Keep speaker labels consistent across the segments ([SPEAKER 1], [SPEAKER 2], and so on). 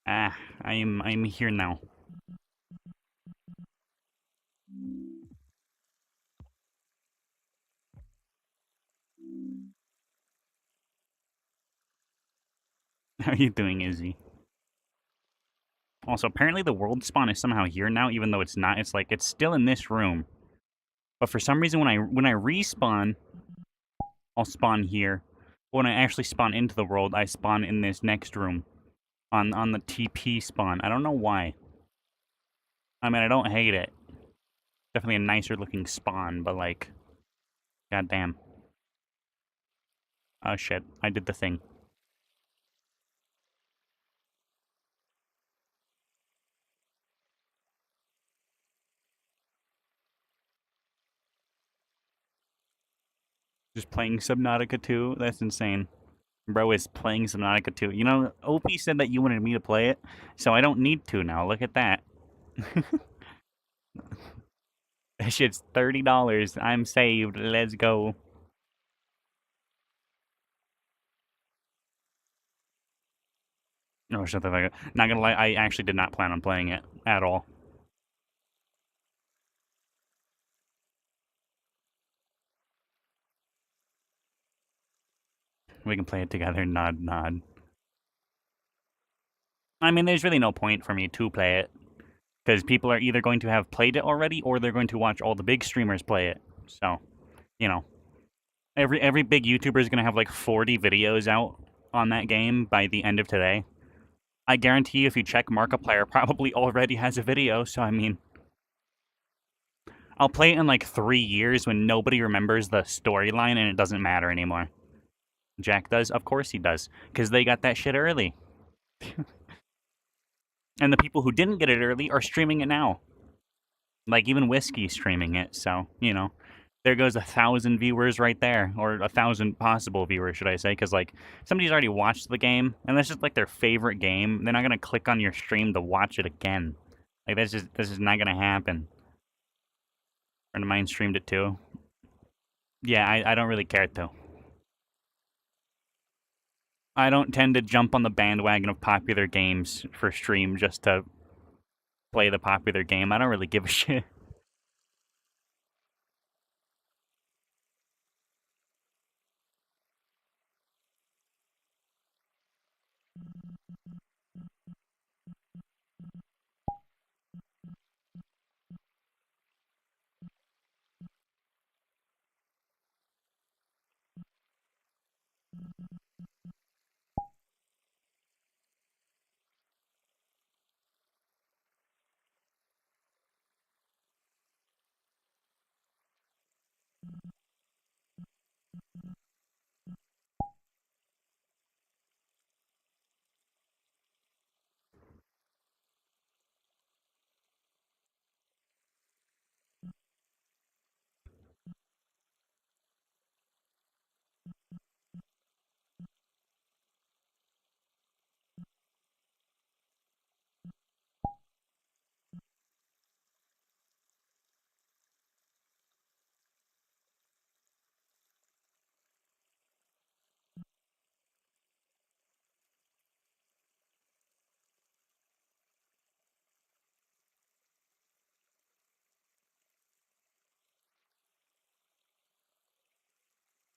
[SPEAKER 1] I'm here now. How are you doing, Izzy? Also, apparently the world spawn is somehow here now, even though it's not. It's like it's still in this room. But for some reason, when I respawn, I'll spawn here. But when I actually spawn into the world, I spawn in this next room on the TP spawn. I don't know why. I mean, I don't hate it. Definitely a nicer looking spawn, but like, goddamn. Oh shit! I did the thing. Just playing Subnautica 2? That's insane. Bro is playing Subnautica 2. You know, OP said that you wanted me to play it, so I don't need to now. Look at that. That shit's $30. I'm saved. Let's go. Oh, shut the fuck up. Not gonna lie, I actually did not plan on playing it at all. We can play it together. Nod, nod. I mean, there's really no point for me to play it, because people are either going to have played it already, or they're going to watch all the big streamers play it. So, you know, every big YouTuber is gonna have like 40 videos out on that game by the end of today. I guarantee you, if you check Markiplier, probably already has a video. So I mean, I'll play it in like 3 years when nobody remembers the storyline and it doesn't matter anymore. Jack does, of course he does, because they got that shit early. And the people who didn't get it early are streaming it now. Like even Whiskey's streaming it, so you know, there goes 1,000 viewers right there, or 1,000 possible viewers, should I say? Because like somebody's already watched the game, and that's just like their favorite game. They're not gonna click on your stream to watch it again. Like that's just not gonna happen. Friend of mine streamed it too. Yeah, I don't really care though. I don't tend to jump on the bandwagon of popular games for stream just to play the popular game. I don't really give a shit.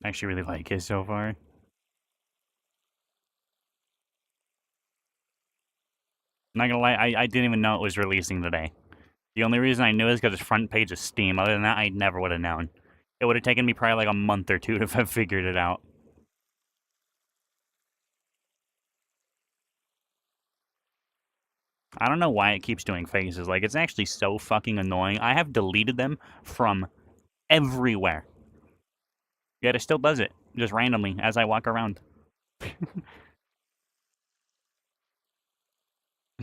[SPEAKER 1] I actually really like it so far. Not gonna lie, I didn't even know it was releasing today. The only reason I knew is because its front page is Steam. Other than that, I never would have known. It would have taken me probably like a month or two to have figured it out. I don't know why it keeps doing faces. Like, it's actually so fucking annoying. I have deleted them from everywhere. Yet it still does it, just randomly, as I walk around.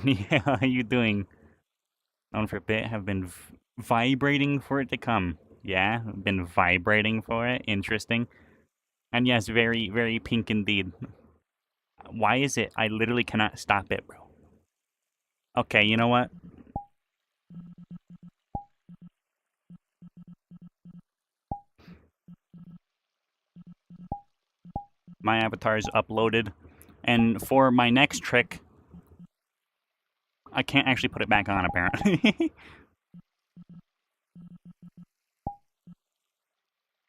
[SPEAKER 1] Yeah, how are you doing? On for a bit, have been vibrating for it to come. Yeah, been vibrating for it. Interesting. And yes, very, very pink indeed. Why is it? I literally cannot stop it, bro. Okay, you know what? My avatar is uploaded. And for my next trick, I can't actually put it back on, apparently.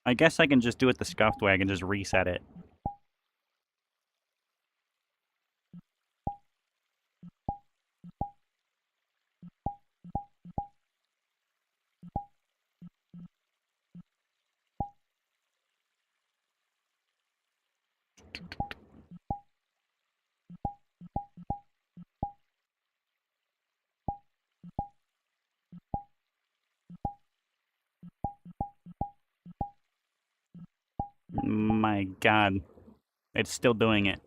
[SPEAKER 1] I guess I can just do it the scuffed way. I can just reset it. My god. It's still doing it.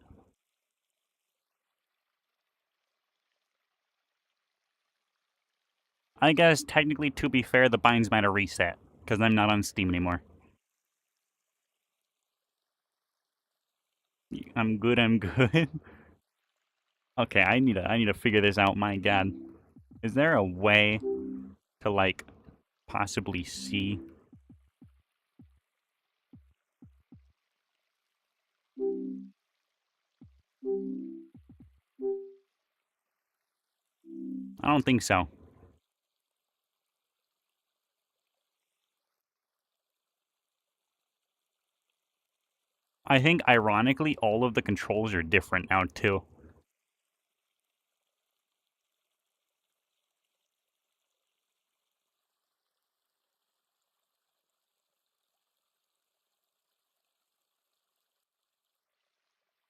[SPEAKER 1] I guess, technically, to be fair, the binds might have reset, because I'm not on Steam anymore. I'm good, I'm good. Okay, I need to figure this out, my god. Is there a way to, like, possibly see? I don't think so. I think, ironically, all of the controls are different now, too.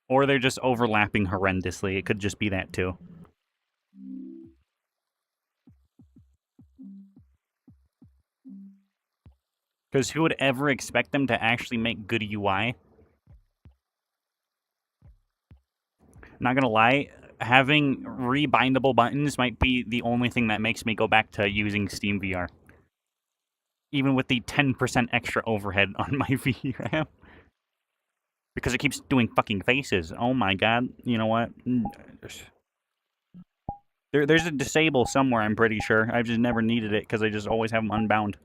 [SPEAKER 1] Or they're just overlapping horrendously. It could just be that, too. Because who would ever expect them to actually make good UI? Not gonna lie, having rebindable buttons might be the only thing that makes me go back to using Steam VR. Even with the 10% extra overhead on my VRAM. Because it keeps doing fucking faces. Oh my god. You know what? There's a disable somewhere, I'm pretty sure. I've just never needed it because I just always have them unbound.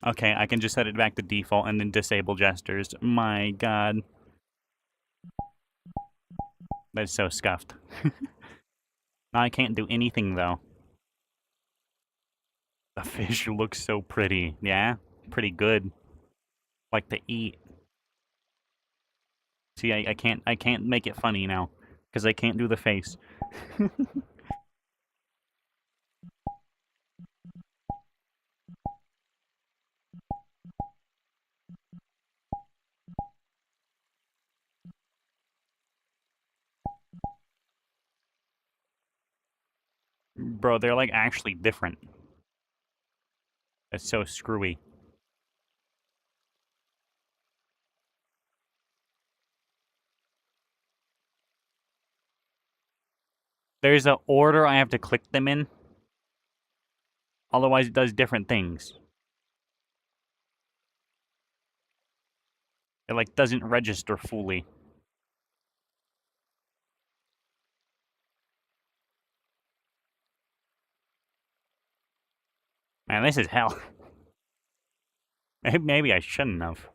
[SPEAKER 1] Okay, I can just set it back to default and then disable gestures. My god. That's so scuffed. Now I can't do anything, though. The fish looks so pretty. Yeah? Pretty good. Like to eat. See, I can't make it funny now. Because I can't do the face. Bro, they're like actually different. It's so screwy. There's an order I have to click them in. Otherwise, it does different things. It like doesn't register fully. Man, this is hell. Maybe I shouldn't have.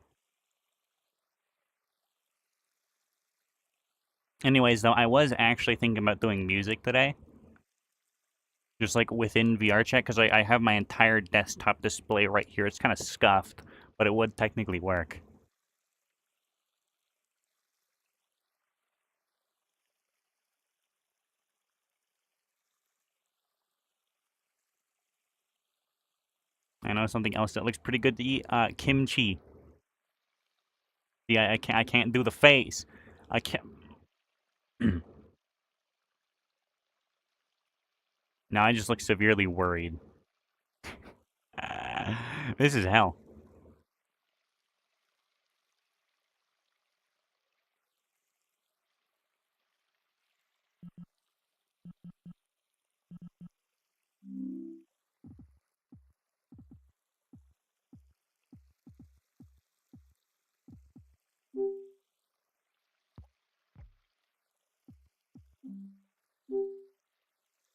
[SPEAKER 1] Anyways, though, I was actually thinking about doing music today. Just like within VR chat, because I have my entire desktop display right here. It's kind of scuffed, but it would technically work. I know something else that looks pretty good to eat. Kimchi. Yeah, I can't do the face. I can't. Now I just look severely worried. This is hell.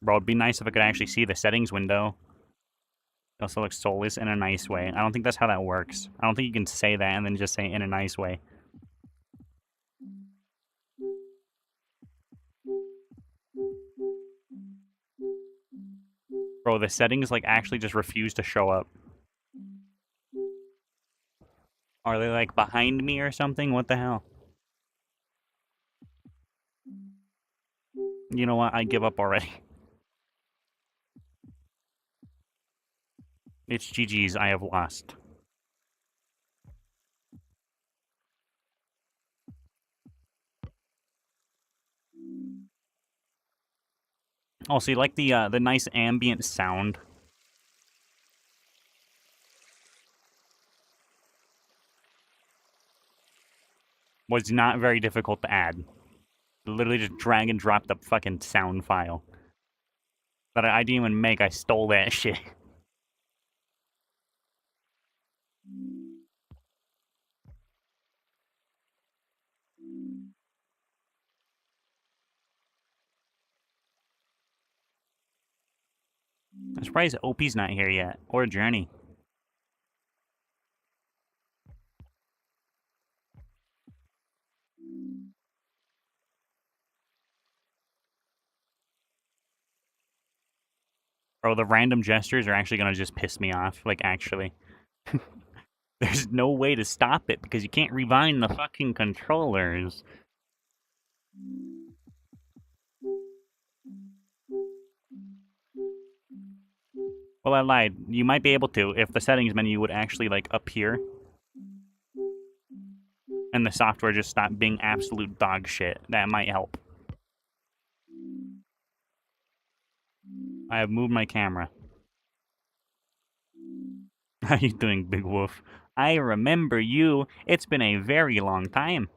[SPEAKER 1] Bro, it'd be nice if I could actually see the settings window. It also looks soulless in a nice way. I don't think that's how that works. I don't think you can say that and then just say in a nice way. Bro, the settings, like, actually just refuse to show up. Are they, like, behind me or something? What the hell? You know what? I give up already. It's GG's. I have lost. Oh, so you like the nice ambient sound? Was not very difficult to add. Literally just drag and drop the fucking sound file. That I didn't even make. I stole that shit. I'm surprised Opie's not here yet. Or Journey. Bro, the random gestures are actually gonna just piss me off. Like, actually. There's no way to stop it because you can't rewind the fucking controllers. Well, I lied. You might be able to if the settings menu would actually, like, appear. And the software just stopped being absolute dog shit. That might help. I have moved my camera. How you doing, Big Wolf? I remember you. It's been a very long time.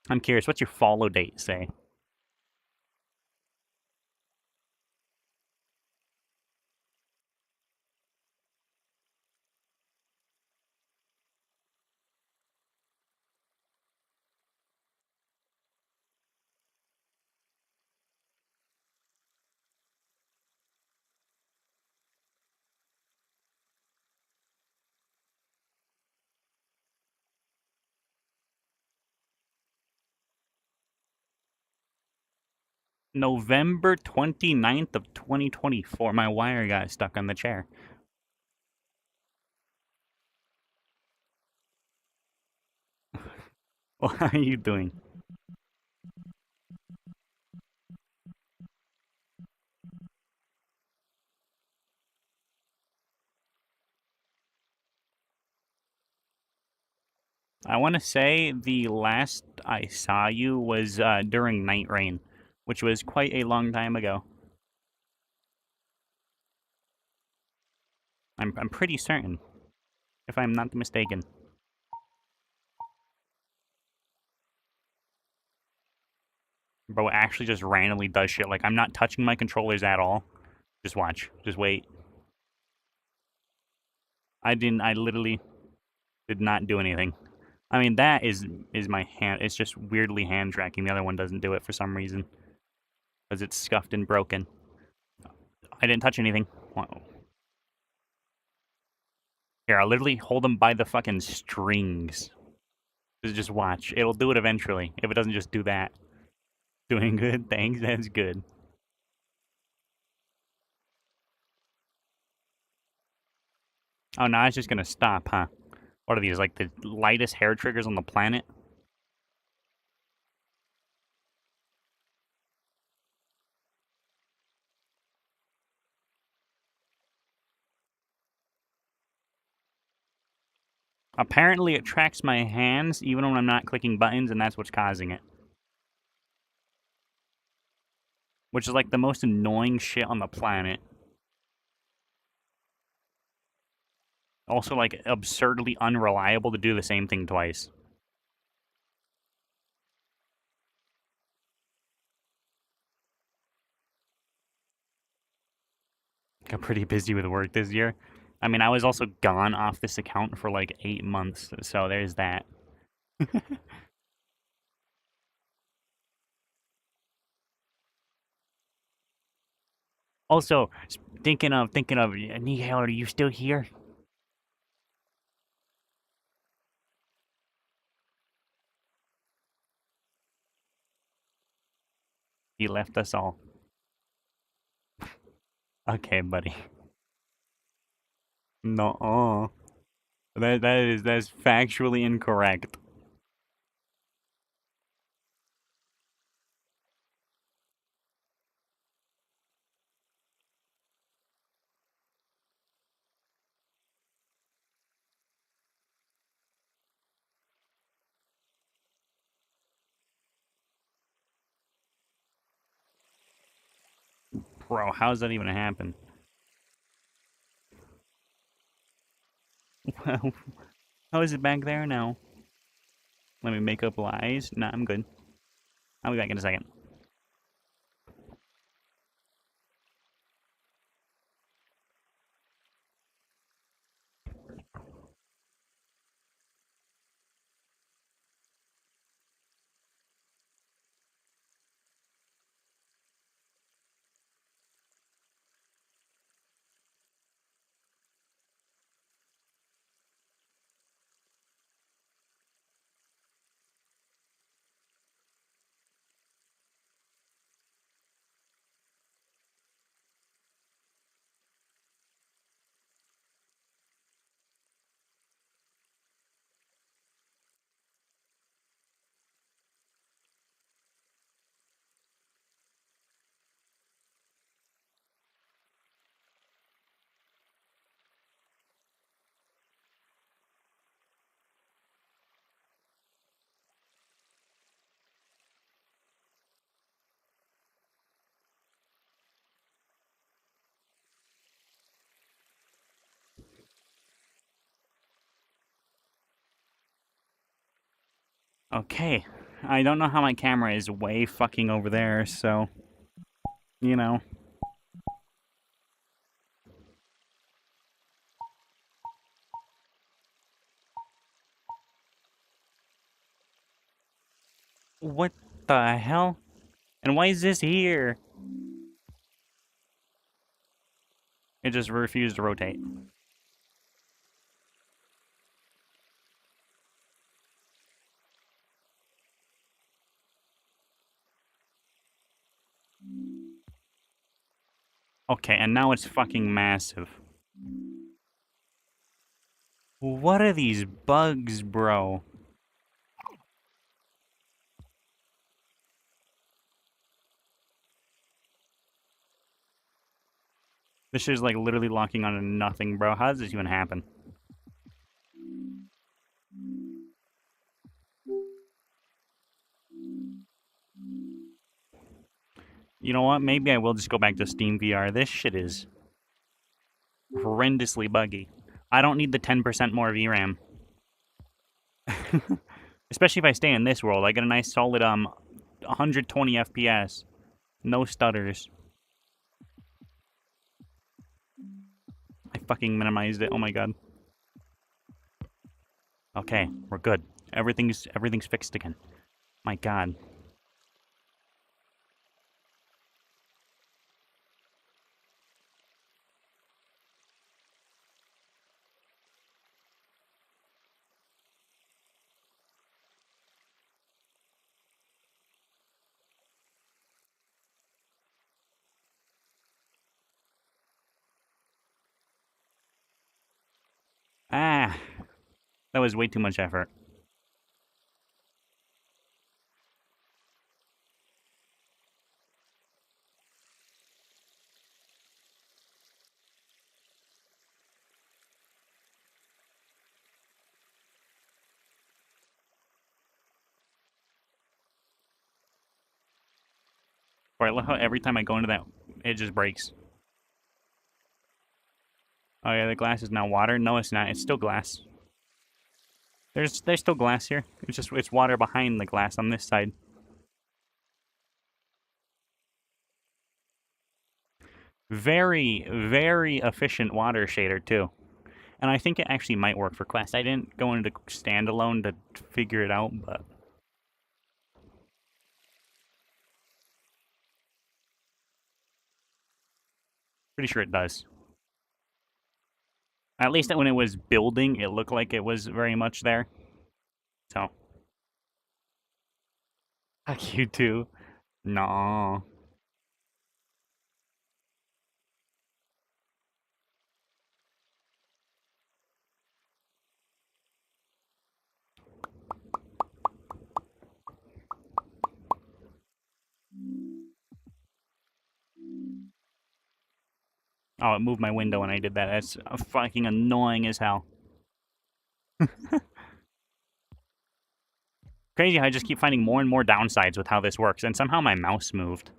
[SPEAKER 1] I'm curious, what's your follow date say? November 29th of 2024. My wire got stuck on the chair. What are you doing? I want to say the last I saw you was during Night Rain, which was quite a long time ago. I'm pretty certain, if I'm not mistaken. Bro actually just randomly does shit. Like, I'm not touching my controllers at all. Just watch. Just wait. I literally did not do anything. I mean, that is my hand. It's just weirdly hand tracking. The other one doesn't do it for some reason. Because it's scuffed and broken. I didn't touch anything. Whoa. Here, I'll literally hold them by the fucking strings. Just watch. It'll do it eventually. If it doesn't just do that. Doing good? Thanks. That's good. Oh, now it's just gonna stop, huh? What are these, like the lightest hair triggers on the planet? Apparently it tracks my hands even when I'm not clicking buttons, and that's what's causing it. Which is like the most annoying shit on the planet. Also, like, absurdly unreliable to do the same thing twice. Got pretty busy with work this year. I mean, I was also gone off this account for like 8 months, so there's that. Also, thinking of, Nihil, are you still here? He left us all. Okay, buddy. No, that's factually incorrect. Bro, how's that even happen? Well, how is it back there now? Let me make up lies. Nah, I'm good. I'll be back in a second. Okay. I don't know how my camera is way fucking over there, so, you know. What the hell? And why is this here? It just refused to rotate. Okay, and now it's fucking massive. What are these bugs, bro? This shit is like literally locking onto nothing, bro. How does this even happen? You know what? Maybe I will just go back to Steam VR. This shit is horrendously buggy. I don't need the 10% more VRAM. Especially if I stay in this world. I get a nice solid 120 FPS. No stutters. I fucking minimized it. Oh my god. Okay, we're good. Everything's fixed again. My god. Ah, that was way too much effort. Or I love how every time I go into that, it just breaks. Oh yeah, the glass is now water. No, it's not. It's still glass. There's still glass here. It's water behind the glass on this side. Very efficient water shader too. And I think it actually might work for Quest. I didn't go into standalone to figure it out, but pretty sure it does. At least when it was building, it looked like it was very much there. So, fuck you too. No. Oh, it moved my window when I did that. That's fucking annoying as hell. Crazy how I just keep finding more and more downsides with how this works, and somehow my mouse moved.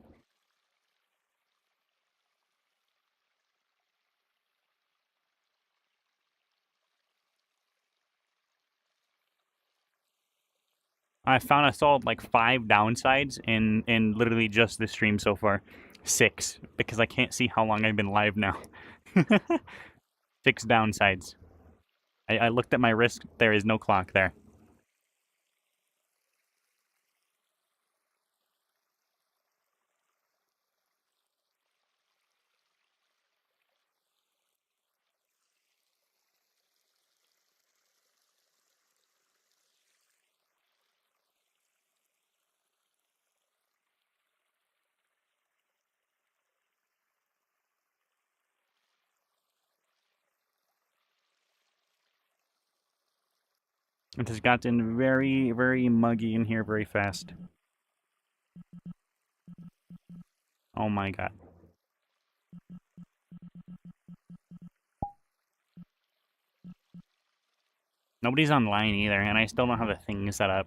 [SPEAKER 1] I saw like 5 downsides in literally just this stream so far. 6, because I can't see how long I've been live now. 6 downsides. I looked at my wrist. There is no clock there. It has gotten very, very muggy in here very fast. Oh my god. Nobody's online either, and I still don't have a thing set up.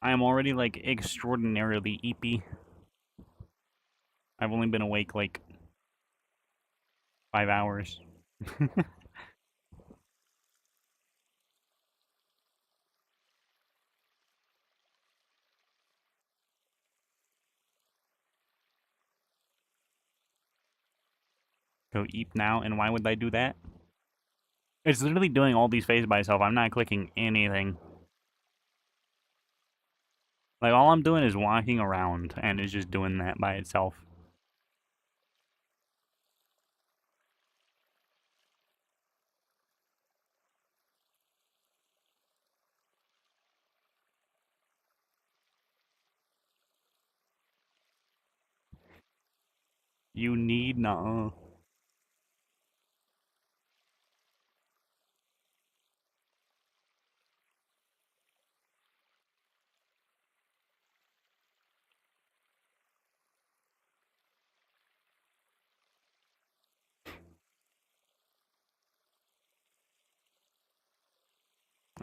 [SPEAKER 1] I am already, like, extraordinarily eepy. I've only been awake, like, 5 hours. Go eep now, and why would I do that? It's literally doing all these phases by itself. I'm not clicking anything. Like, all I'm doing is walking around, and it's just doing that by itself. You need no.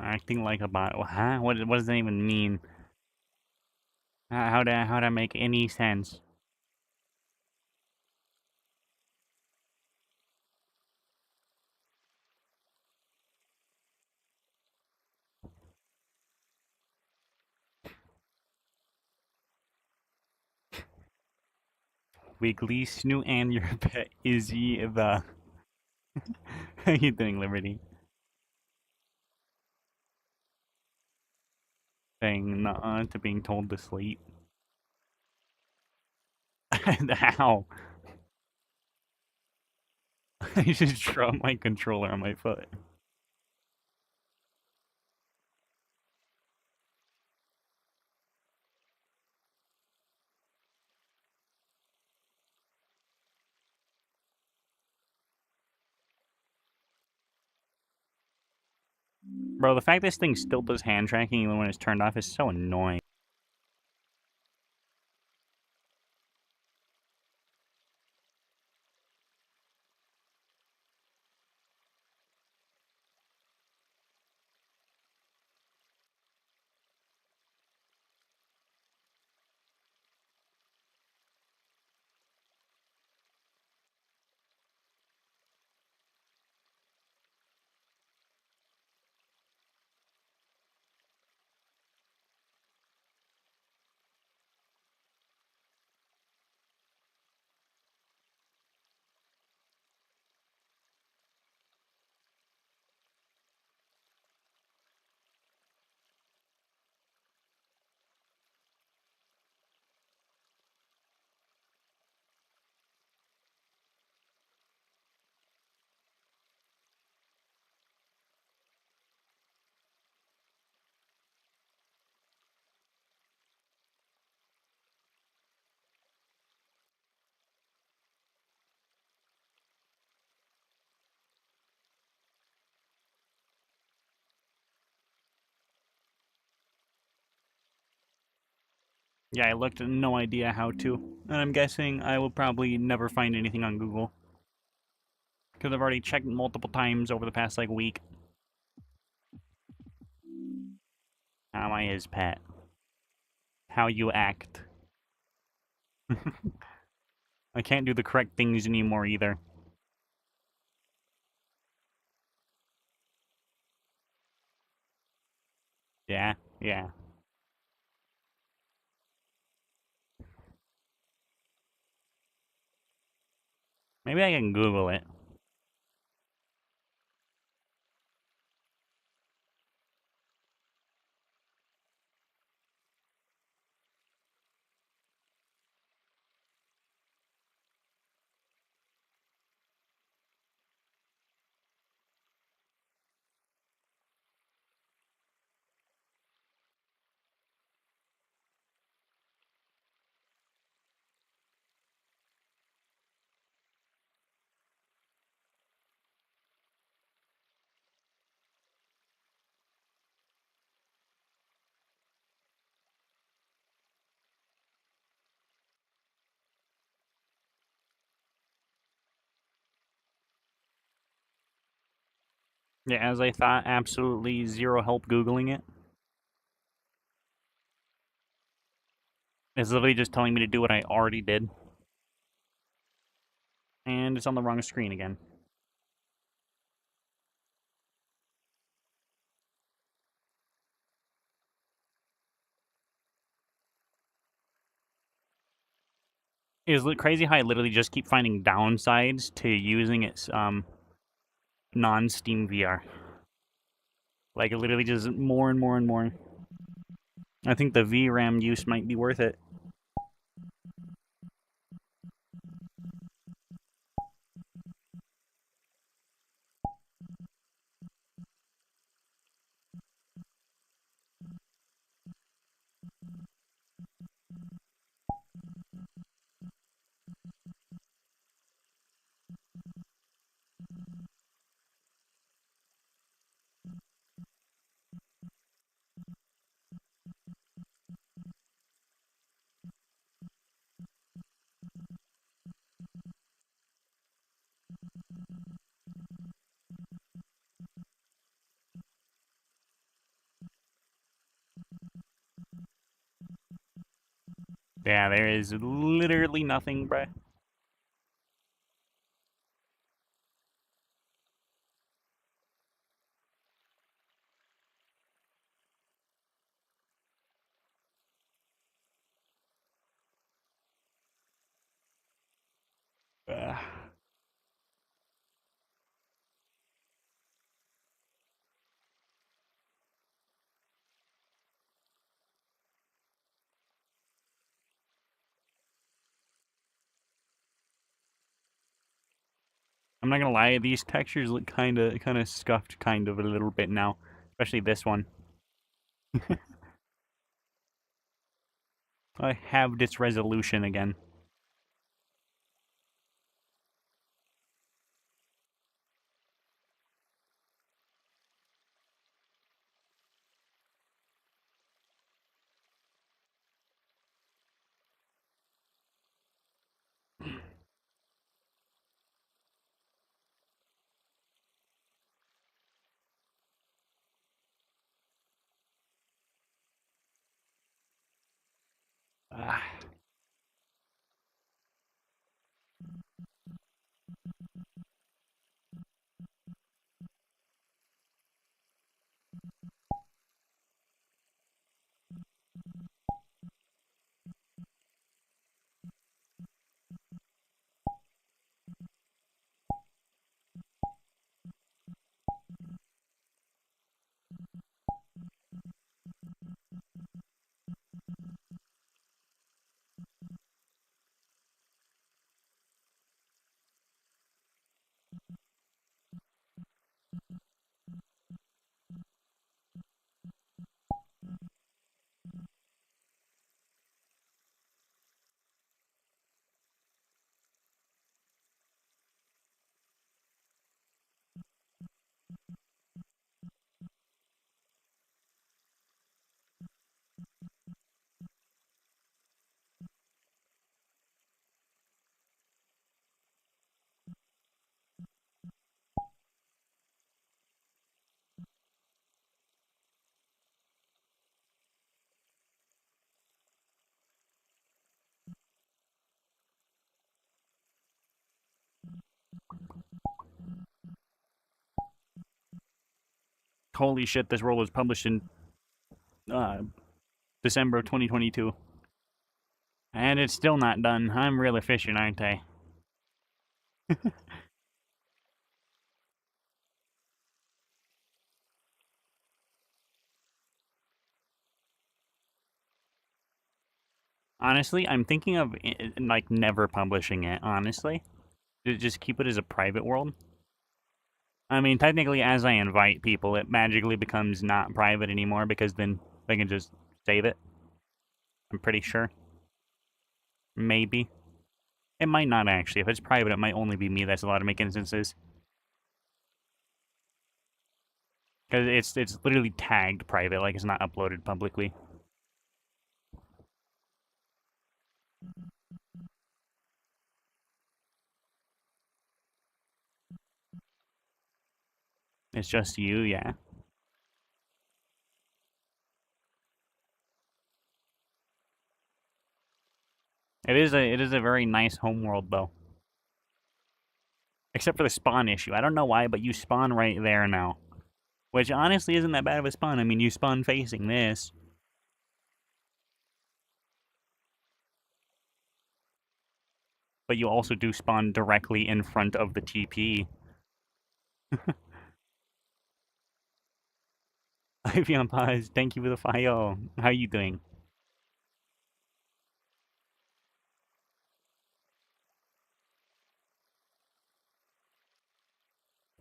[SPEAKER 1] Acting like a bot. Huh? What does that even mean? How'd that make any sense? Wiggly, Snoo, and your pet Izzy the. How you doing, Liberty? Saying nuh to being told to sleep. How? I just dropped my controller on my foot. Bro, the fact this thing still does hand tracking even when it's turned off is so annoying. Yeah, I looked and no idea how to. And I'm guessing I will probably never find anything on Google. Because I've already checked multiple times over the past, like, week. How am I his pet? How you act. I can't do the correct things anymore either. Yeah, yeah. Maybe I can Google it. Yeah, as I thought, absolutely zero help Googling it. It's literally just telling me to do what I already did. And it's on the wrong screen again. It's crazy how I literally just keep finding downsides to using its non-Steam VR. Like, it literally just more and more and more. I think the VRAM use might be worth it. Yeah, there is literally nothing, bruh. Ugh. I'm not gonna lie, these textures look kinda scuffed kind of a little bit now. Especially this one. I have this resolution again. Holy shit, this world was published in uh, December of 2022. And it's still not done. I'm real efficient, aren't I? Honestly, I'm thinking of like never publishing it, honestly. Just keep it as a private world. I mean, technically, as I invite people, it magically becomes not private anymore because then they can just save it. I'm pretty sure. Maybe. It might not actually. If it's private, it might only be me that's allowed to make instances. Because it's literally tagged private, like it's not uploaded publicly. It's just you, yeah. It is a very nice homeworld though. Except for the spawn issue. I don't know why, but you spawn right there now. Which honestly isn't that bad of a spawn. I mean, you spawn facing this. But you also do spawn directly in front of the TP. Ivy on pause, thank you for the file. How you doing?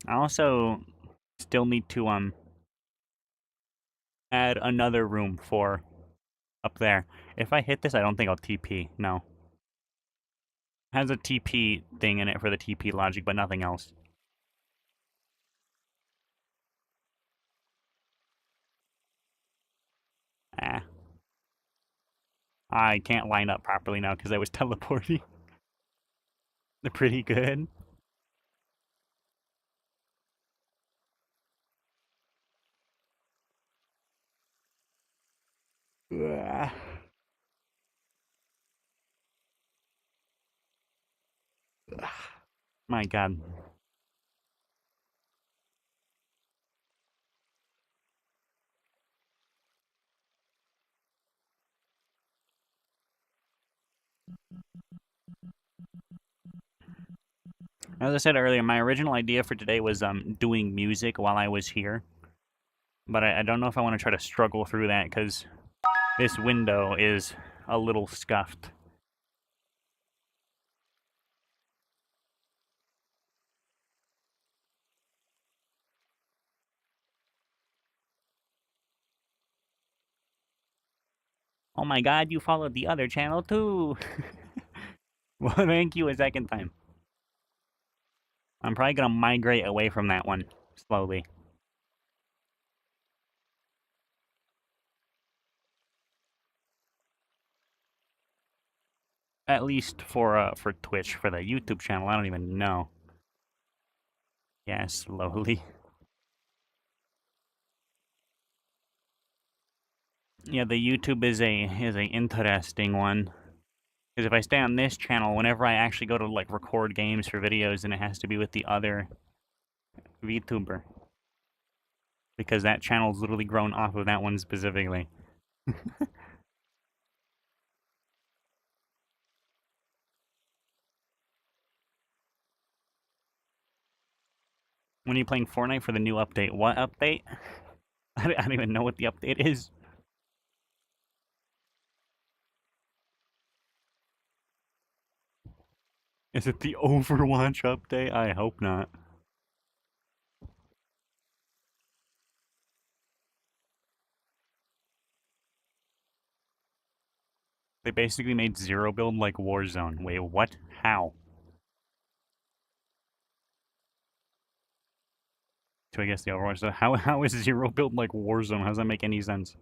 [SPEAKER 1] I also still need to add another room for up there. If I hit this, I don't think I'll TP. No. It has a TP thing in it for the TP logic, but nothing else. Ah. I can't line up properly now because I was teleporting. They're pretty good. Ugh. My god. As I said earlier, my original idea for today was doing music while I was here. But I don't know if I want to try to struggle through that because this window is a little scuffed. Oh my god, you followed the other channel too! Well, thank you a second time. I'm probably gonna migrate away from that one, slowly. At least for Twitch, for the YouTube channel, I don't even know. Yeah, slowly. Yeah, the YouTube is a interesting one. Because if I stay on this channel, whenever I actually go to like record games for videos, then it has to be with the other VTuber. Because that channel's literally grown off of that one specifically. When are you playing Fortnite for the new update? What update? I don't even know what the update is. Is it the Overwatch update? I hope not. They basically made Zero Build like Warzone. Wait, what? How? To I guess the Overwatch. So how is Zero Build like Warzone? How does that make any sense?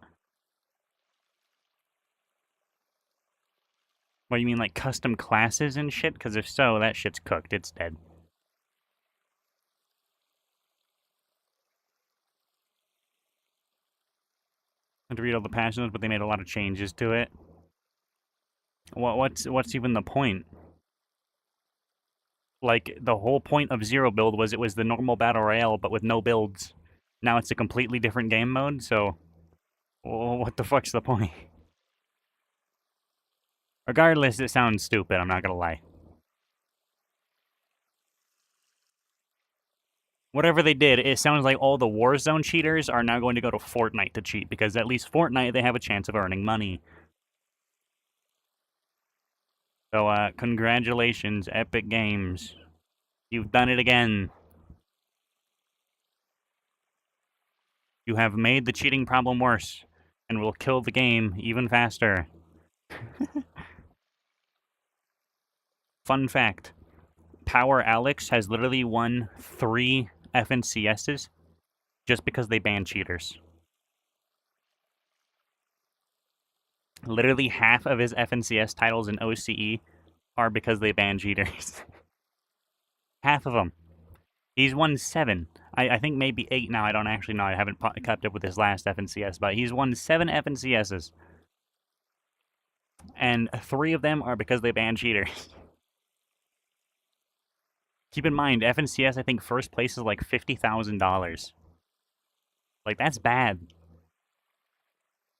[SPEAKER 1] What, you mean like custom classes and shit? Because if so, that shit's cooked. It's dead. I had to read all the patch notes, but they made a lot of changes to it. What's even the point? Like, the whole point of Zero Build was it was the normal Battle Royale, but with no builds. Now it's a completely different game mode, so what the fuck's the point? Regardless, it sounds stupid, I'm not gonna lie. Whatever they did, it sounds like all the Warzone cheaters are now going to go to Fortnite to cheat, because at least Fortnite, they have a chance of earning money. So, congratulations, Epic Games. You've done it again. You have made the cheating problem worse, and will kill the game even faster. Fun fact. Power Alex has literally won 3 FNCSs just because they banned cheaters. Literally half of his FNCS titles in OCE are because they banned cheaters. Half of them. He's won 7. I think maybe 8 now. I don't actually know. I haven't kept up with his last FNCS, but he's won 7 FNCSs. And 3 of them are because they banned cheaters. Keep in mind, FNCS, I think first place is like $50,000. Like, that's bad.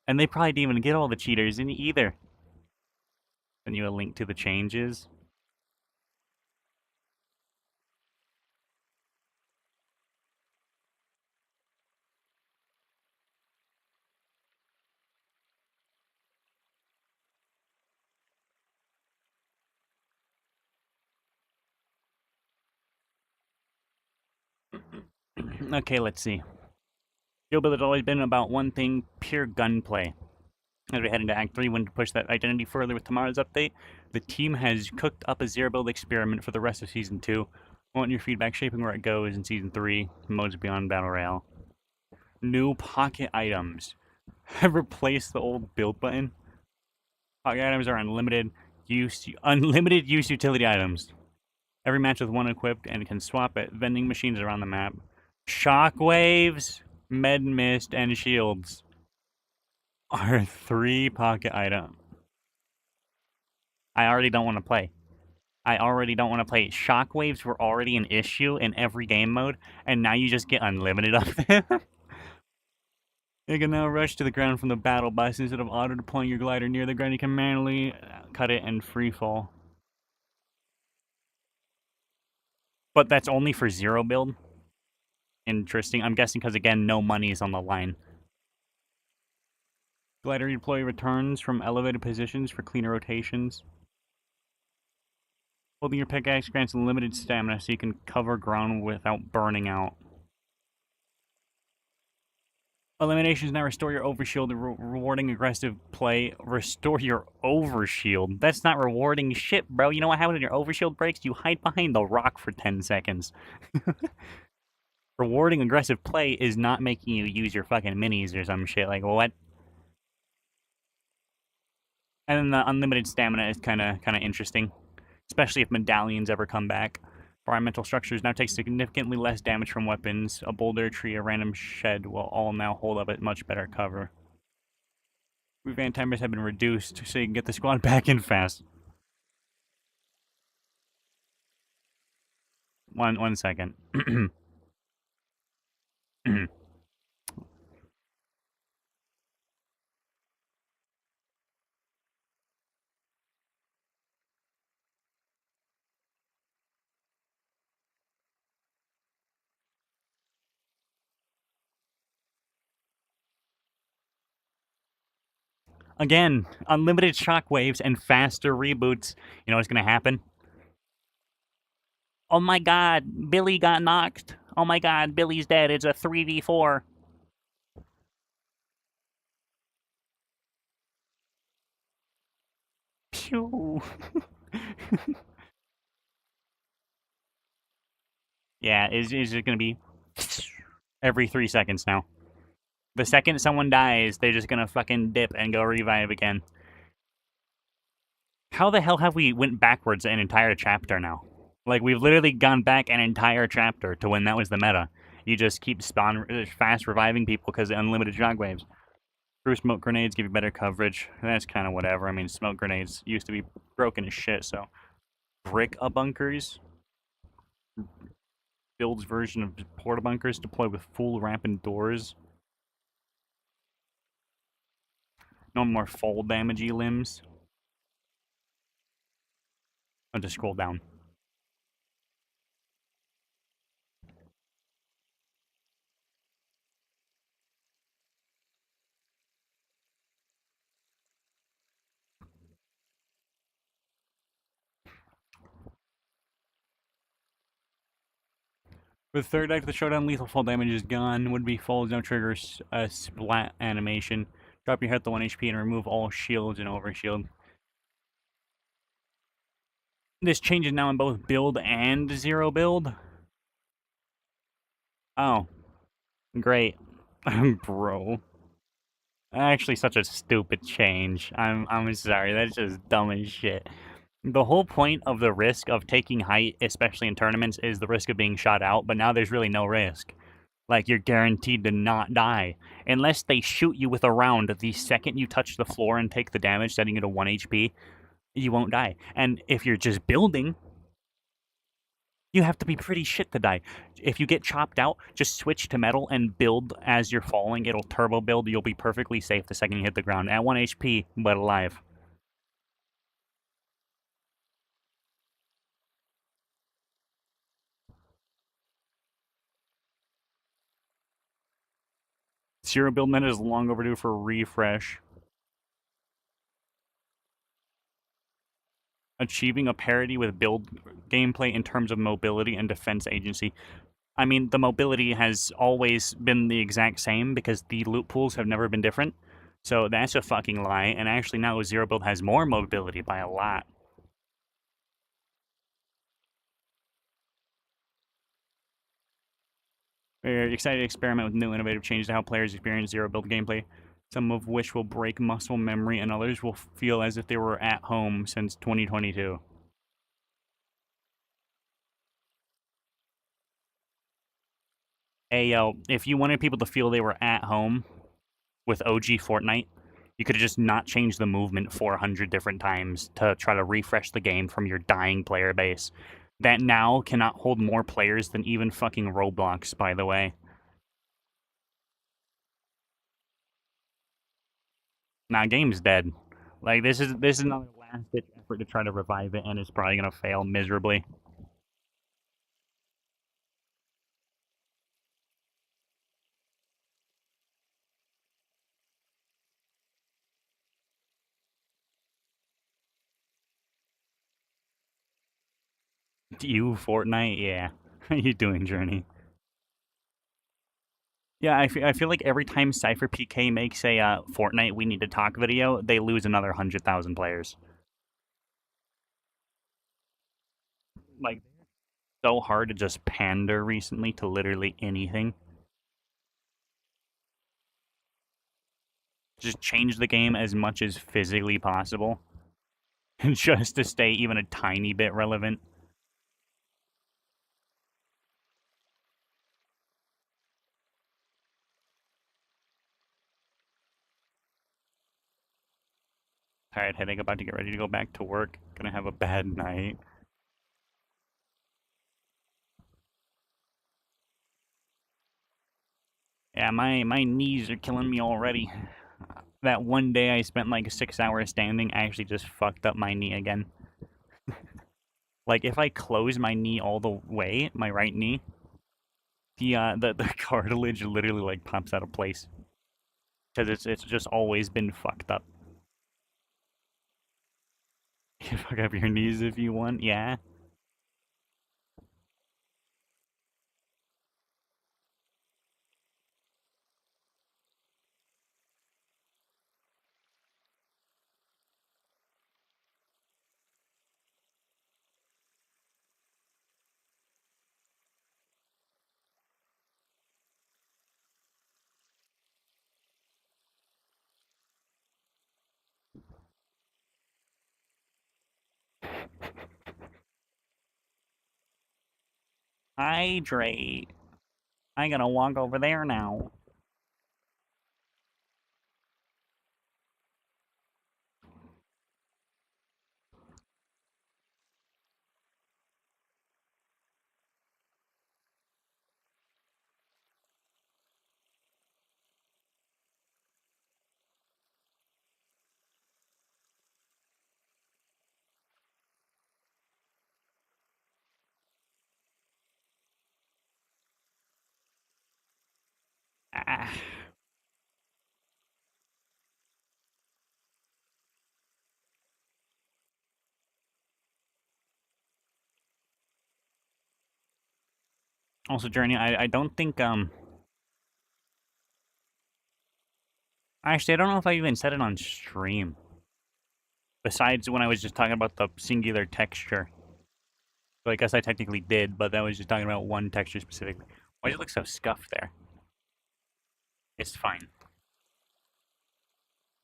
[SPEAKER 1] And they probably didn't even get all the cheaters in either. Send you a link to the changes. Okay, let's see. Gilbert has always been about one thing, pure gunplay. As we head into Act 3, when to push that identity further with tomorrow's update, the team has cooked up a zero-build experiment for the rest of Season 2. I want your feedback shaping where it goes in Season 3, modes beyond Battle Royale. New pocket items. Have replaced the old build button. Pocket items are unlimited use utility items. Every match with one equipped and can swap at vending machines around the map. Shockwaves, med mist, and shields are 3 pocket items. I already don't want to play. I already don't want to play. Shockwaves were already an issue in every game mode, and now you just get unlimited of them. You can now rush to the ground from the battle bus. Instead of auto-deploying your glider near the ground, you can manually cut it and free fall. But that's only for zero build. Interesting. I'm guessing because, again, no money is on the line. Glider redeploy returns from elevated positions for cleaner rotations. Holding your pickaxe grants limited stamina so you can cover ground without burning out. Eliminations now restore your overshield, rewarding aggressive play. Restore your overshield? That's not rewarding shit, bro. You know what happens when your overshield breaks? You hide behind the rock for 10 seconds. Rewarding aggressive play is not making you use your fucking minis or some shit. Like, what? And then the unlimited stamina is kind of interesting, especially if medallions ever come back. Environmental structures now take significantly less damage from weapons. A boulder, tree, a random shed will all now hold up at much better cover. Revamp timers have been reduced so you can get the squad back in fast. One second. Again, unlimited shockwaves and faster reboots. You know what's gonna happen? Oh my god, Billy got knocked. Oh my god, Billy's dead. It's a 3v4. Pew. Yeah, is it gonna be every 3 seconds now? The second someone dies, they're just gonna fucking dip and go revive again. How the hell have we went backwards an entire chapter now? Like, we've literally gone back an entire chapter to when that was the meta. You just keep fast reviving people because of unlimited shockwaves. Through smoke grenades give you better coverage. That's kind of whatever. I mean, smoke grenades used to be broken as shit, so. Brick bunkers. Build's version of porta bunkers deployed with full ramp and doors. No more fall damagey limbs. I'll just scroll down. With third act of the showdown, lethal fall damage is gone. Would-be falls no triggers a splat animation. Drop your health to 1 HP and remove all shields and overshield. This changes now in both build and zero build. Oh, great. Bro. Actually, such a stupid change. I'm sorry, that's just dumb as shit. The whole point of the risk of taking height, especially in tournaments, is the risk of being shot out, but now there's really no risk. Like, you're guaranteed to not die. Unless they shoot you with a round the second you touch the floor and take the damage, setting you to 1 HP, you won't die. And if you're just building, you have to be pretty shit to die. If you get chopped out, just switch to metal and build as you're falling. It'll turbo build. You'll be perfectly safe the second you hit the ground. At 1 HP, but alive. Zero build meta is long overdue for a refresh. Achieving a parity with build gameplay in terms of mobility and defense agency. I mean, the mobility has always been the exact same because the loot pools have never been different. So that's a fucking lie. And actually now Zero Build has more mobility by a lot. We're excited to experiment with new innovative changes to how players experience Zero Build gameplay, some of which will break muscle memory and others will feel as if they were at home since 2022. Hey, yo, if you wanted people to feel they were at home with OG Fortnite, you could have just not changed the movement 400 different times to try to refresh the game from your dying player base. That now cannot hold more players than even fucking Roblox, by the way. Nah, game's dead. Like, this is another last-ditch effort to try to revive it, and it's probably gonna fail miserably. You, Fortnite? Yeah. How you doing, Journey? Yeah, I feel like every time Cypher PK makes a Fortnite We Need to Talk video, they lose another 100,000 players. Like, so hard to just pander recently to literally anything. Just change the game as much as physically possible. Just to stay even a tiny bit relevant. Tired headache, about to get ready to go back to work. Gonna have a bad night. Yeah, my knees are killing me already. That one day I spent like 6 hours standing actually just fucked up my knee again. Like, if I close my knee all the way, my right knee, the cartilage literally like pops out of place because it's just always been fucked up. Fuck up your knees if you want, yeah. Hydrate. I gotta walk over there now. Ah. Also, Journey, I don't think, actually, I don't know if I even said it on stream. Besides when I was just talking about the singular texture. So I guess I technically did, but that was just talking about one texture specifically. Why does it look so scuffed there? It's fine.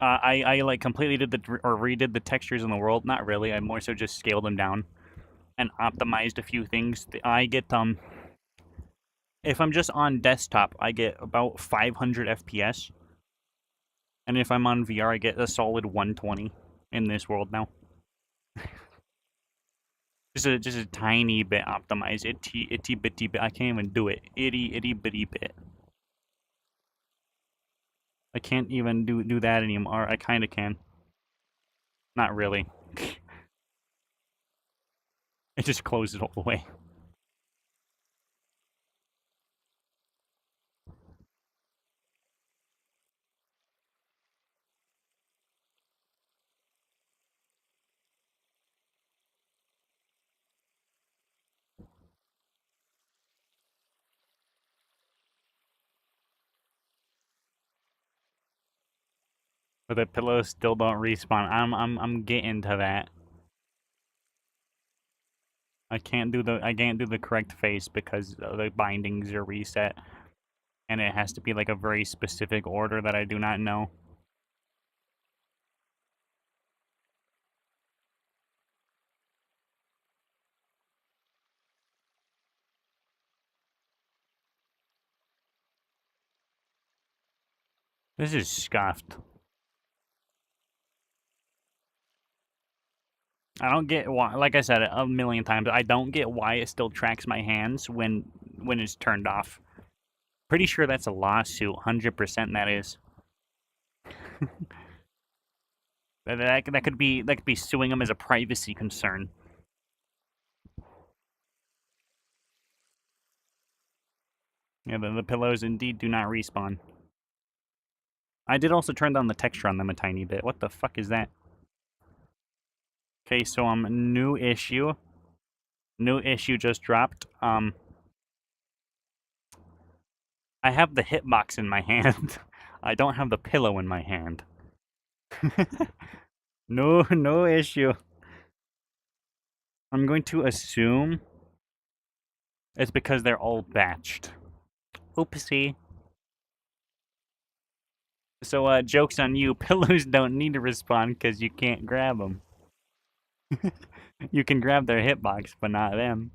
[SPEAKER 1] I like completely did or redid the textures in the world. Not really. I more so just scaled them down and optimized a few things. I get if I'm just on desktop, I get about 500 FPS, and if I'm on VR, I get a solid 120 in this world now. Just a tiny bit optimized, itty bitty bit. I can't even do it. Itty bitty bit. I can't even do that anymore. I kind of can. Not really. It just closes all the way. But the pillows still don't respawn. I'm getting to that. I can't do the correct face because the bindings are reset, and it has to be like a very specific order that I do not know. This is scuffed. I don't get why. Like I said a million times, I don't get why it still tracks my hands when it's turned off. Pretty sure that's a lawsuit. 100% that is. that could be suing them as a privacy concern. Yeah, the pillows indeed do not respawn. I did also turn down the texture on them a tiny bit. What the fuck is that? Okay, so new issue. New issue just dropped. I have the hitbox in my hand. I don't have the pillow in my hand. No issue. I'm going to assume it's because they're all batched. Oopsie. So, joke's on you. Pillows don't need to respond because you can't grab them. You can grab their hitbox, but not them.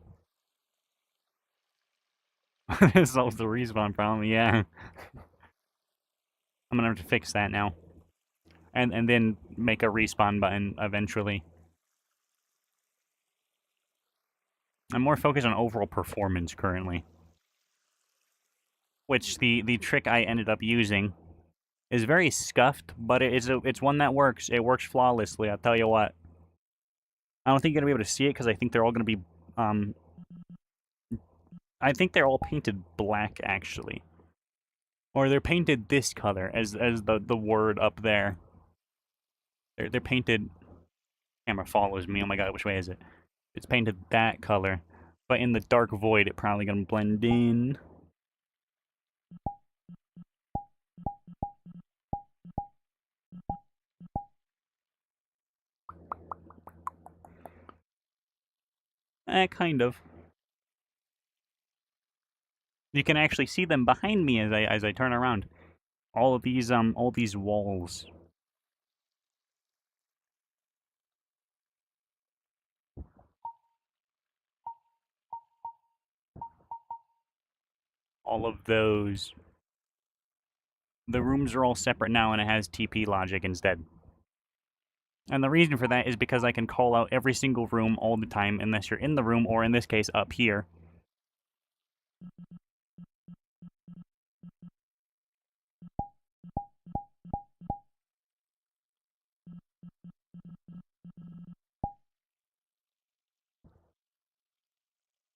[SPEAKER 1] This solves the respawn problem, yeah. I'm gonna have to fix that now. And then make a respawn button eventually. I'm more focused on overall performance currently. Which the trick I ended up using is very scuffed, but it's one that works. It works flawlessly, I'll tell you what. I don't think you're gonna be able to see it because I think they're all gonna be I think they're all painted black actually. Or they're painted this color as the word up there. They're painted Camera follows me. Oh my god, which way is it? It's painted that color. But in the dark void, it probably gonna blend in. Kind of. You can actually see them behind me as I turn around. All these walls. All of those. The rooms are all separate now, and it has TP logic instead. And the reason for that is because I can call out every single room all the time unless you're in the room, or in this case, up here.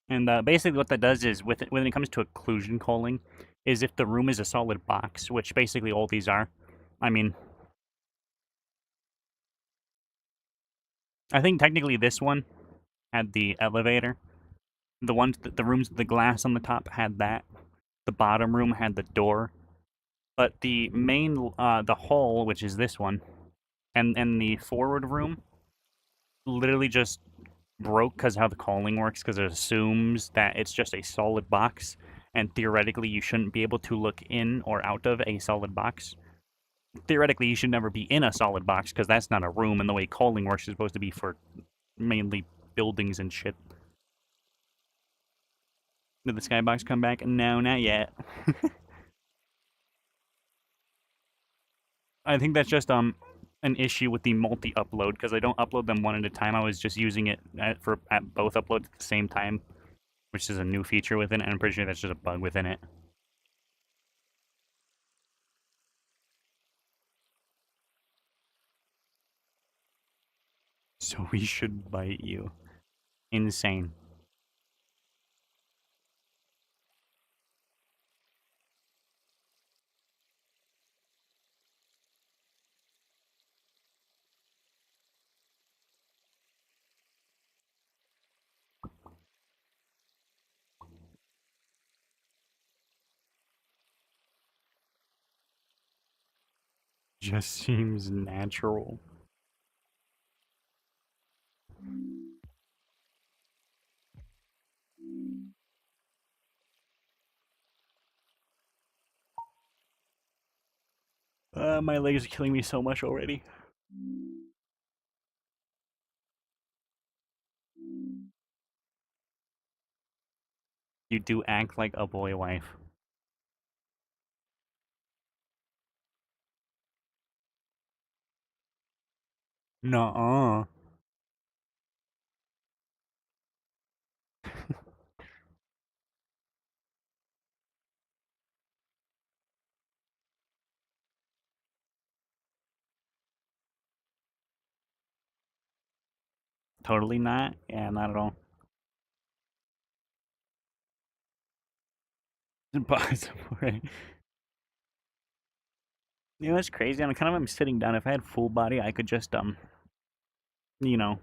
[SPEAKER 1] And basically what that does is, when it comes to occlusion calling, is if the room is a solid box, which basically all these are. I mean, I think technically this one had the elevator. The rooms with the glass on the top had that. The bottom room had the door. But the main, the hall, which is this one, and the forward room, literally just broke because how the calling works, because it assumes that it's just a solid box, and theoretically you shouldn't be able to look in or out of a solid box. Theoretically, you should never be in a solid box, because that's not a room, and the way calling works is supposed to be for mainly buildings and shit. Did the skybox come back? No, not yet. I think that's just an issue with the multi-upload, because I don't upload them one at a time. I was just using it at both uploads at the same time, which is a new feature within it, and I'm pretty sure that's just a bug within it. So we should bite you. Insane. Just seems natural. My legs are killing me so much already. You do act like a boy wife. Nuh-uh. Totally not? Yeah, not at all. It's impossible, right? You know what's crazy? I'm sitting down. If I had full body, I could just you know,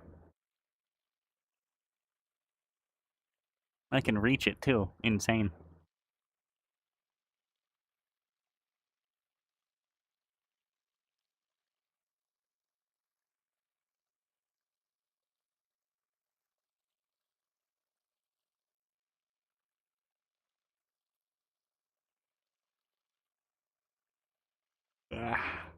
[SPEAKER 1] I can reach it too. Insane. Ah,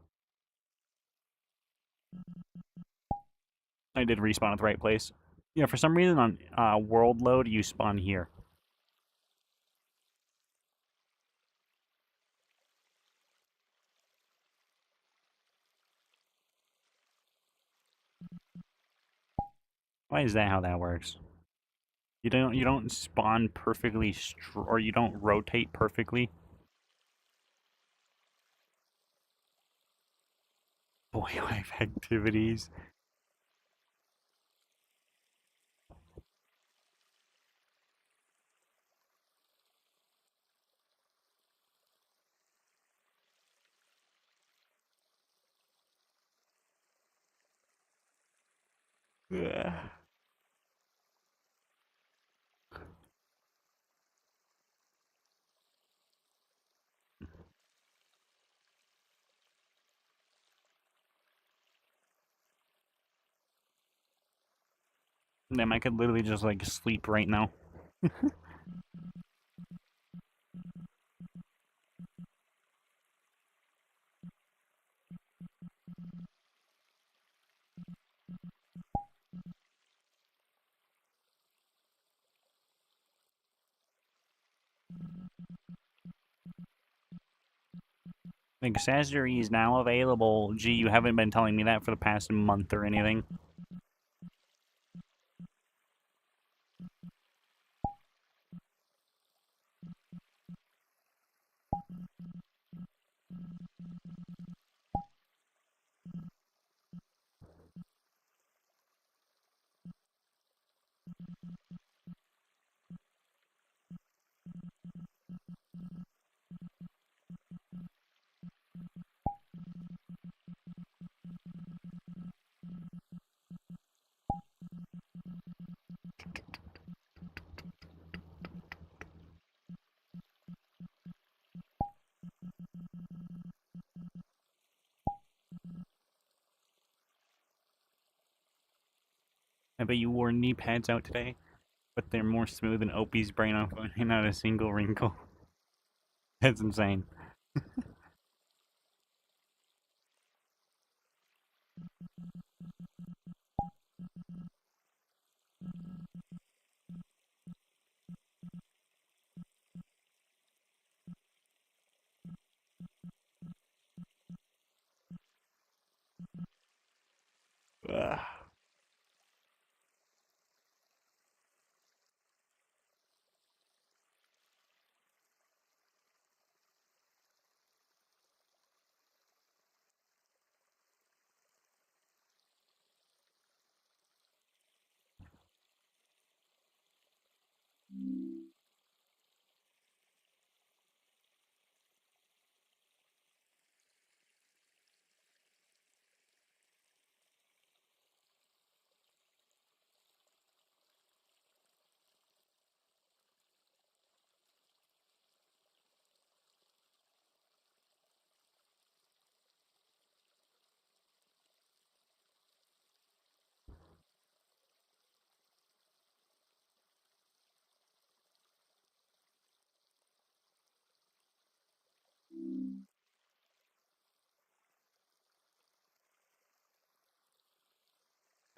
[SPEAKER 1] I did respawn at the right place. Yeah, for some reason on world load, you spawn here. Why is that how that works? You don't spawn perfectly or you don't rotate perfectly. Boy life activities. Yeah. Damn, I could literally just like sleep right now. Accessory is now available. Gee, you haven't been telling me that for the past month or anything. I bet you wore knee pads out today, but they're more smooth than Opie's brain off and not a single wrinkle. That's insane. Ugh.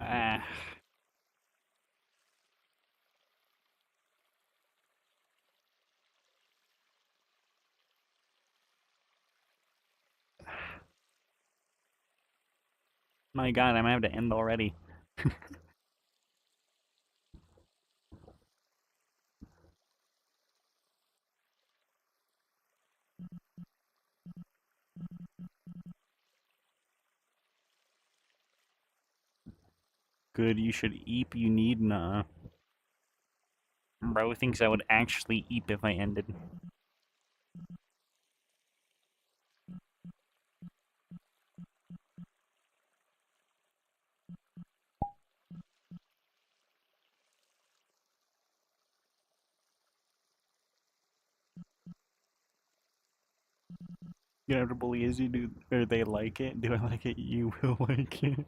[SPEAKER 1] Ah. My god, I'm gonna have to end already. Good, you should eep, you need nah. Bro thinks I would actually eep if I ended. You have to bully Izzy, do or they like it? Do I like it? You will like it.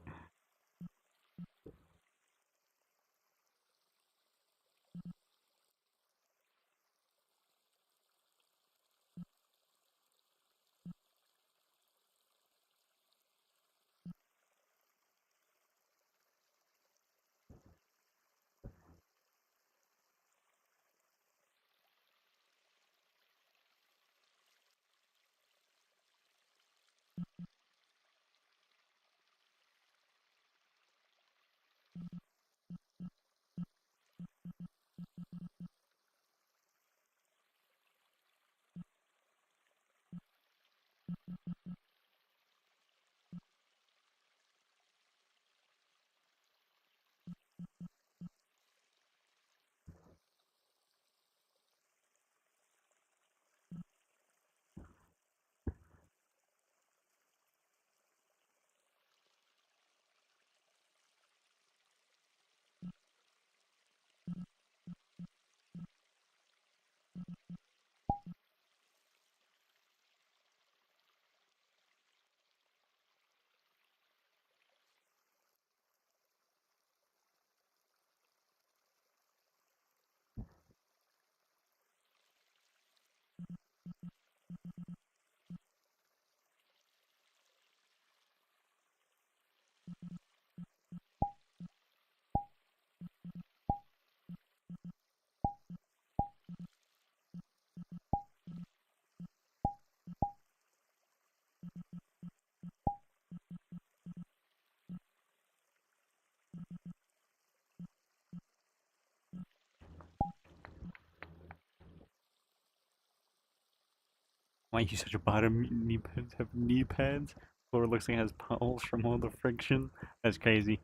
[SPEAKER 1] Why you such a bottom? Knee pads have knee pads. Floor looks like it has puddles from all the friction. That's crazy.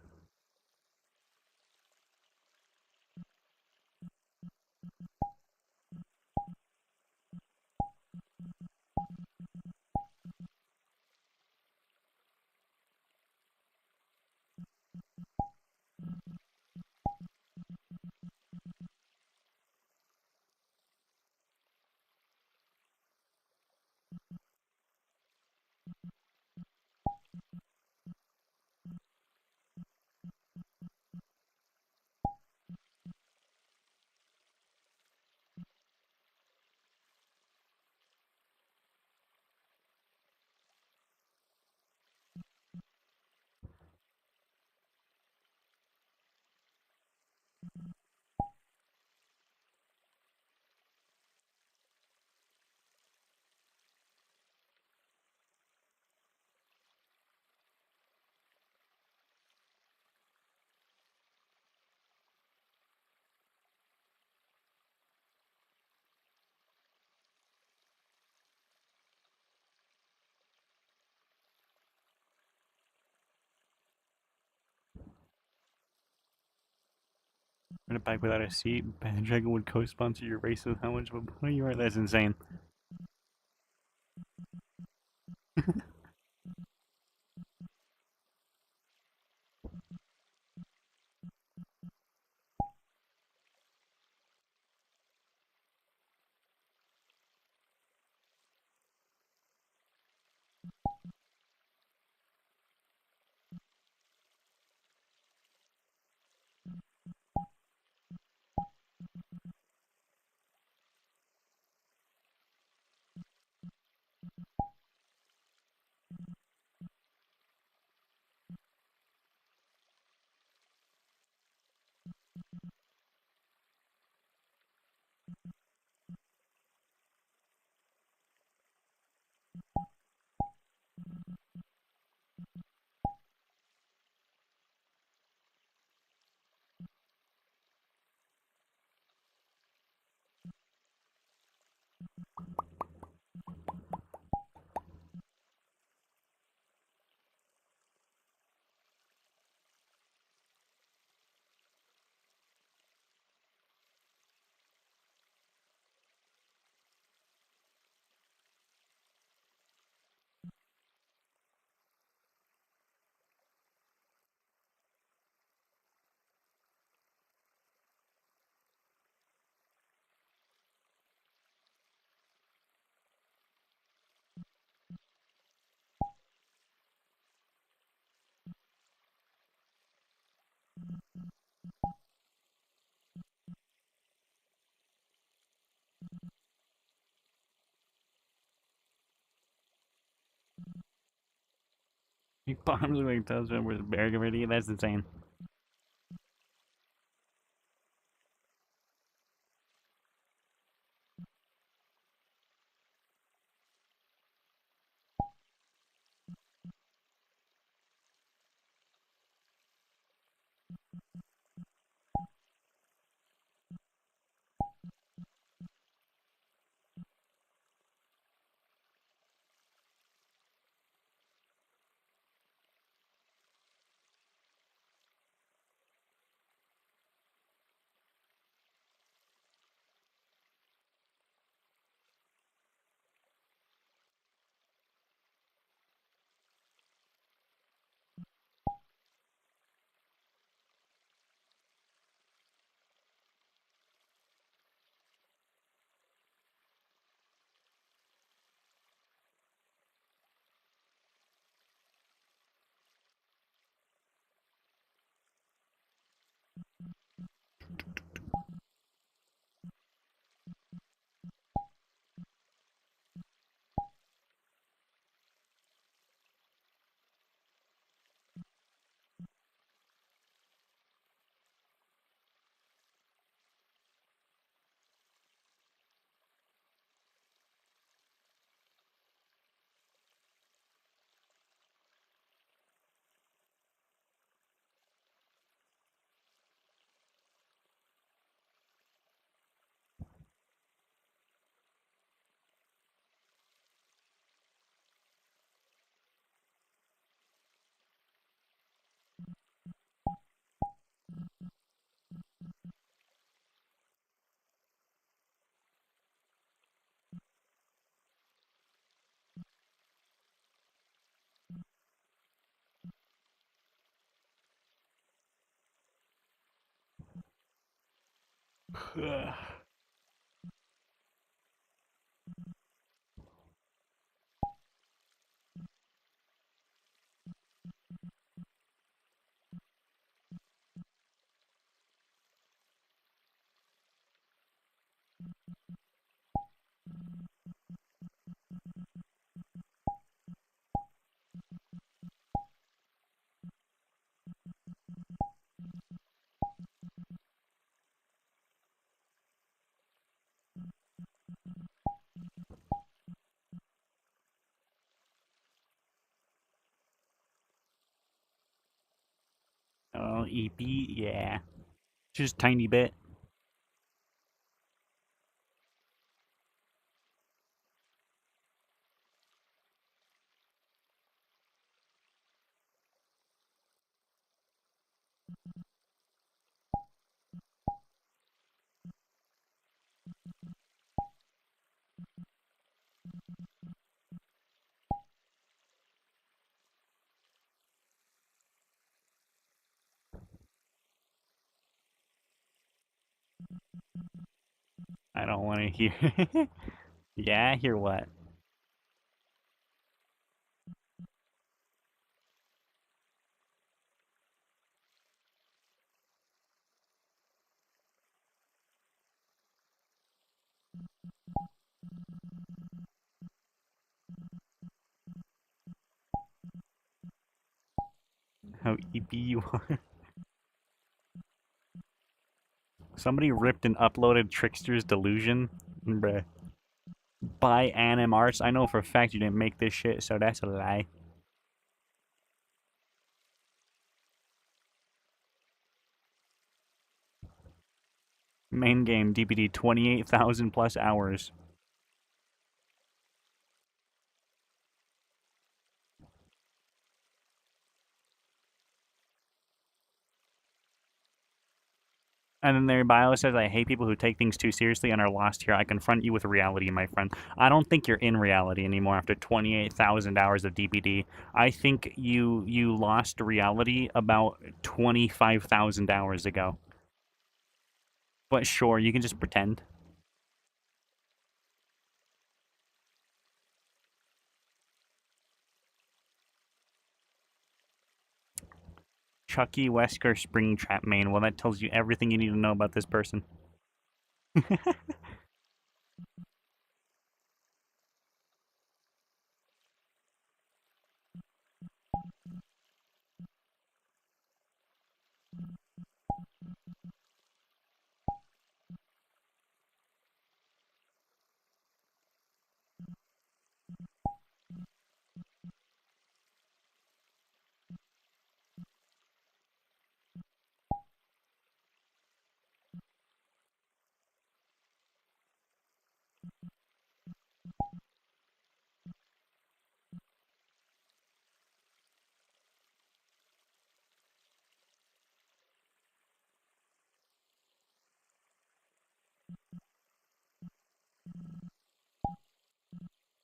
[SPEAKER 1] Run a bike without a seat. Bandwagon would co-sponsor your race with how much of a pony you are. That's insane. He bombs like does with a bear already. That's insane. Oh, EP, yeah. Just tiny bit. I don't want to hear. Yeah, hear what? How EP you are. Somebody ripped and uploaded Trickster's Delusion. Bruh. By Anim Arts. I know for a fact you didn't make this shit, so that's a lie. Main game, DPD, 28,000 plus hours. And then their bio says, I hate people who take things too seriously and are lost here. I confront you with reality, my friend. I don't think you're in reality anymore after 28,000 hours of DPD. I think you lost reality about 25,000 hours ago. But sure, you can just pretend. Chucky Wesker Springtrap main. Well, that tells you everything you need to know about this person.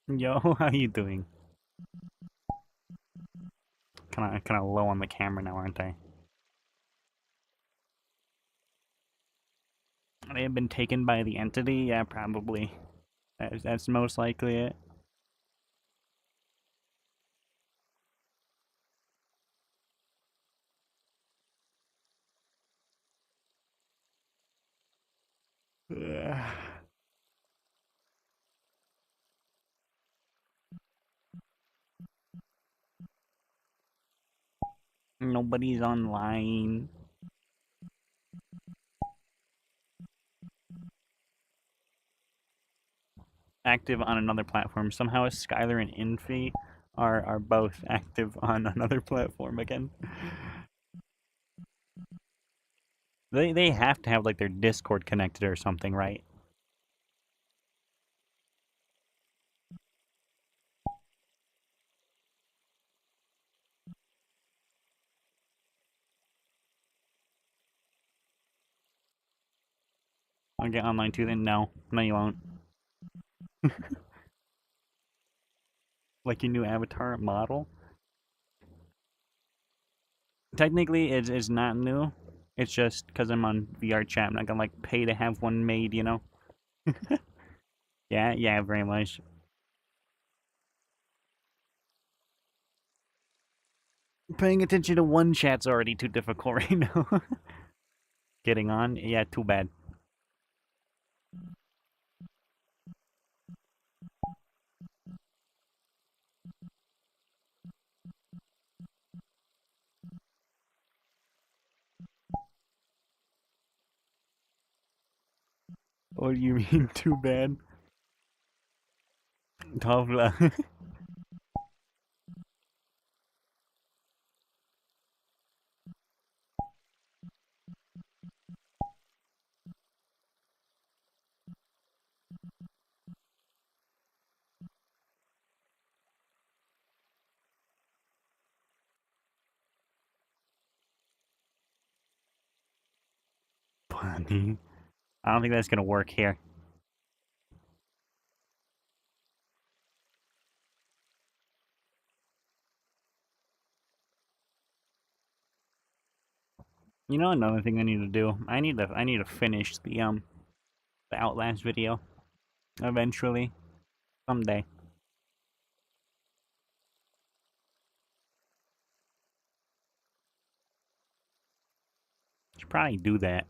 [SPEAKER 1] Yo, how you doing? Kind of low on the camera now, aren't I? They have been taken by the entity? Yeah, probably. That's most likely it. Ugh. Nobody's online. Active on another platform. Somehow Skylar and Infi are both active on another platform again. They have to have like their Discord connected or something, right? I'll get online too then. No. No, you won't. Like your new avatar model? Technically, it's not new. It's just because I'm on VR chat. I'm not gonna like pay to have one made, you know? Yeah, yeah, very much. Paying attention to one chat's already too difficult right now. Getting on? Yeah, too bad. What do you mean, too bad? Tough luck. Funny. I don't think that's gonna work here. You know another thing I need to do? I need to finish the Outlast video. Eventually. Someday. Should probably do that.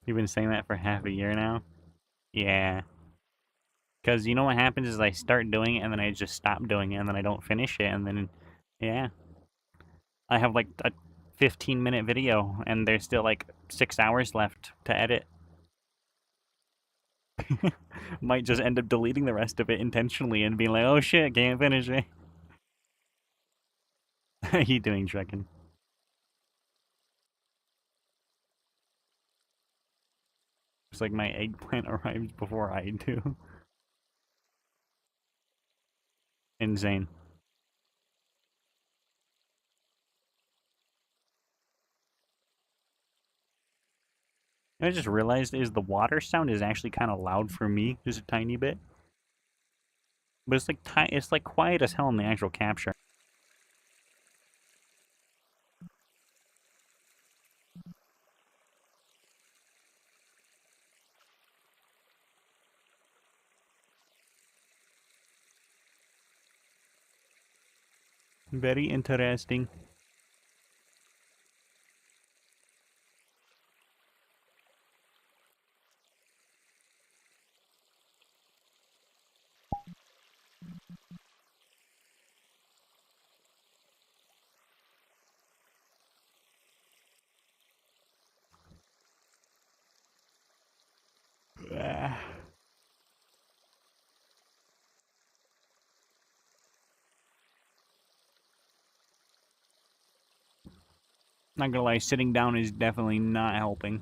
[SPEAKER 1] You've been saying that for half a year now? Yeah. Because you know what happens is I start doing it and then I just stop doing it and then I don't finish it and then, yeah. I have like a 15-minute video and there's still like 6 hours left to edit. Might just end up deleting the rest of it intentionally and being like, oh shit, can't finish it. How you doing, Trekken? It's like my eggplant arrives before I do. Insane. I just realized is the water sound is actually kind of loud for me, just a tiny bit. But it's like it's like quiet as hell in the actual capture. Very interesting. Not gonna lie, sitting down is definitely not helping.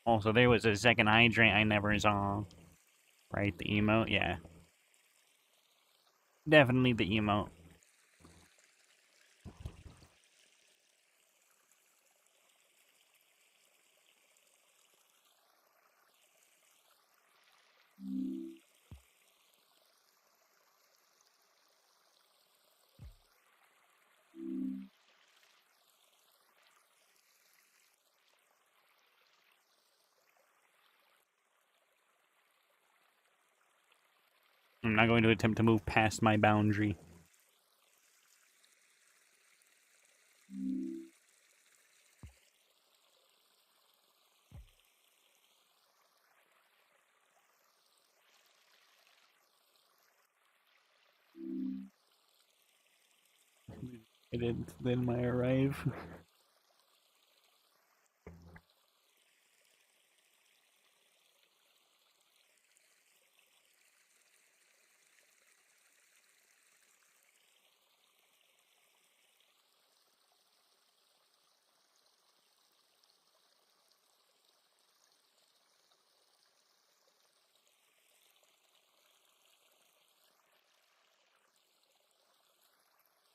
[SPEAKER 1] Also, there was a second hydrant I never saw. Right, the emote? Yeah. Definitely the emote. I'm not going to attempt to move past my boundary. It is then my arrive.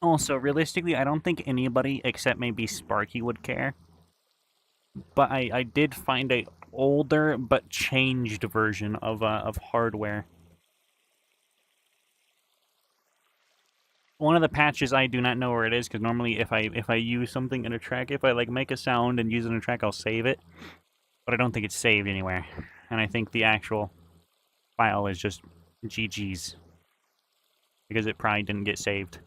[SPEAKER 1] Also, realistically, I don't think anybody except maybe Sparky would care. But I did find a older but changed version of hardware. One of the patches I do not know where it is because normally if I use something in a track, if I like make a sound and use it in a track, I'll save it. But I don't think it's saved anywhere, and I think the actual file is just GG's because it probably didn't get saved.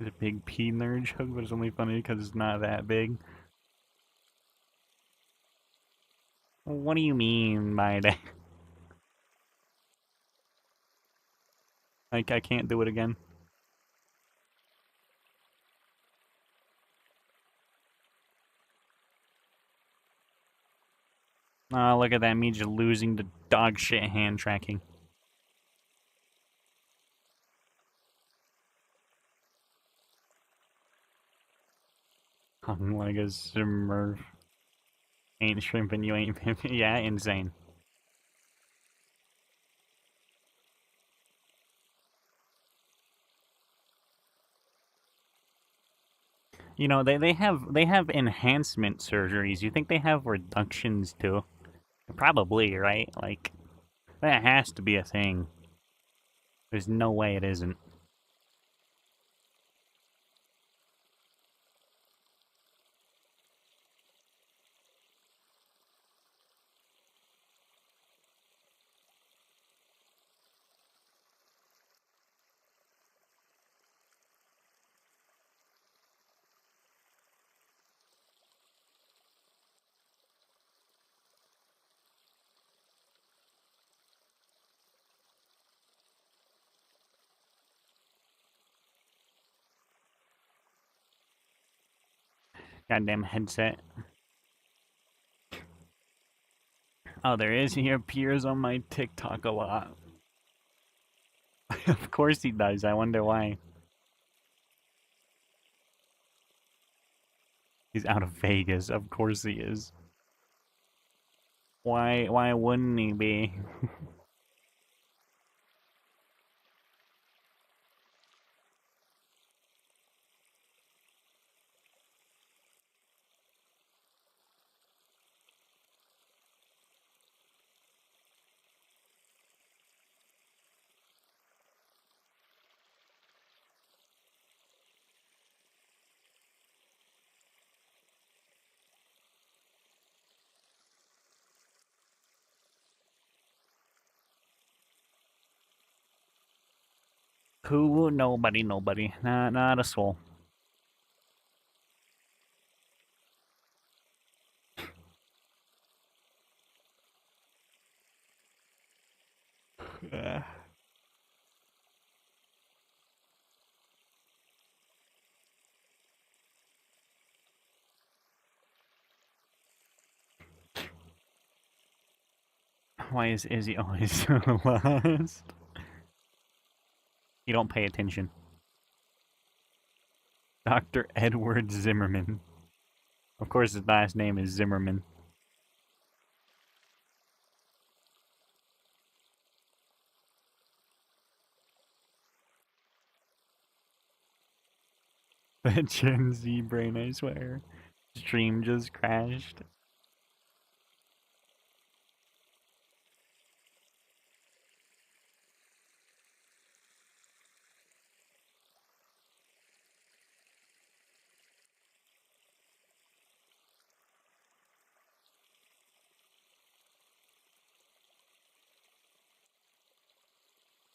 [SPEAKER 1] It's a big pea nerd joke, but it's only funny because it's not that big. What do you mean by that? Like, I can't do it again. Oh, look at that, me just losing to dog shit hand tracking. Hung like a smurf. Ain't shrimping, you ain't pimping. Yeah, insane. You know, they have enhancement surgeries. You think they have reductions too? Probably, right? Like, that has to be a thing. There's no way it isn't. Goddamn headset. Oh, there is. He appears on my TikTok a lot. Of course he does. I wonder why. He's out of Vegas. Of course he is. Why wouldn't he be? Who? Nobody, nobody. Not a soul. Why is Izzy always last? You don't pay attention. Dr. Edward Zimmerman. Of course, his last name is Zimmerman. The Gen Z brain, I swear. Stream just crashed.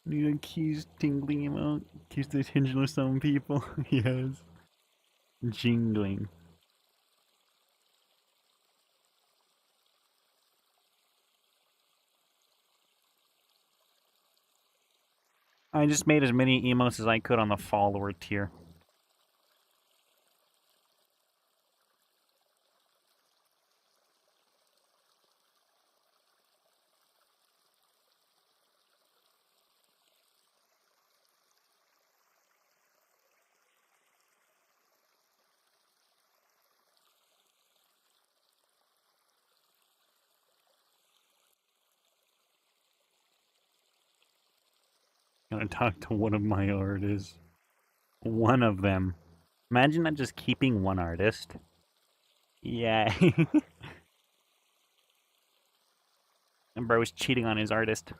[SPEAKER 1] Need a keys tingling emote. Keeps the attention of some people. Yes. Jingling. I just made as many emotes as I could on the follower tier. Gonna talk to one of my artists. One of them. Imagine not just keeping one artist. Yeah. And bro was cheating on his artist.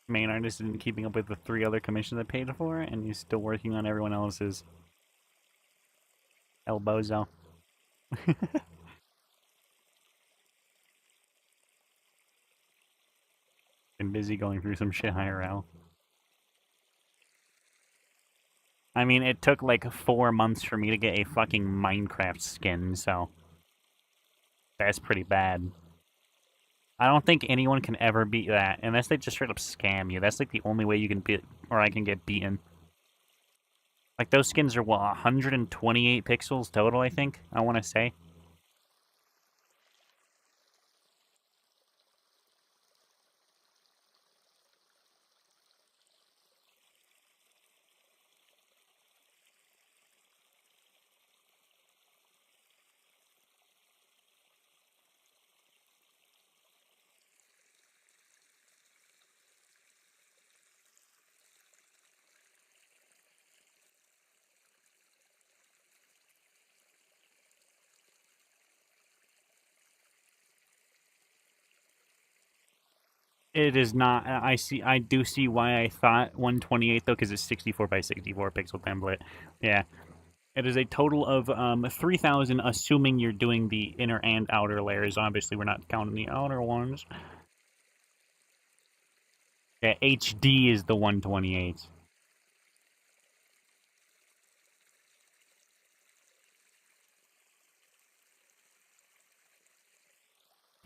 [SPEAKER 1] Main artist isn't keeping up with the 3 other commissions I paid for, and he's still working on everyone else's. El Bozo. Been busy going through some shit IRL. I mean, it took like 4 months for me to get a fucking Minecraft skin, so that's pretty bad. I don't think anyone can ever beat that, unless they just straight up scam you. That's like the only way you can beat, or I can get beaten. Like, those skins are, what, 128 pixels total, I think? I want to say. It is not. I do see why I thought 128 though, because it's 64 by 64 pixel template. Yeah, it is a total of 3,000, assuming you're doing the inner and outer layers. Obviously, we're not counting the outer ones. Yeah, HD is the 128.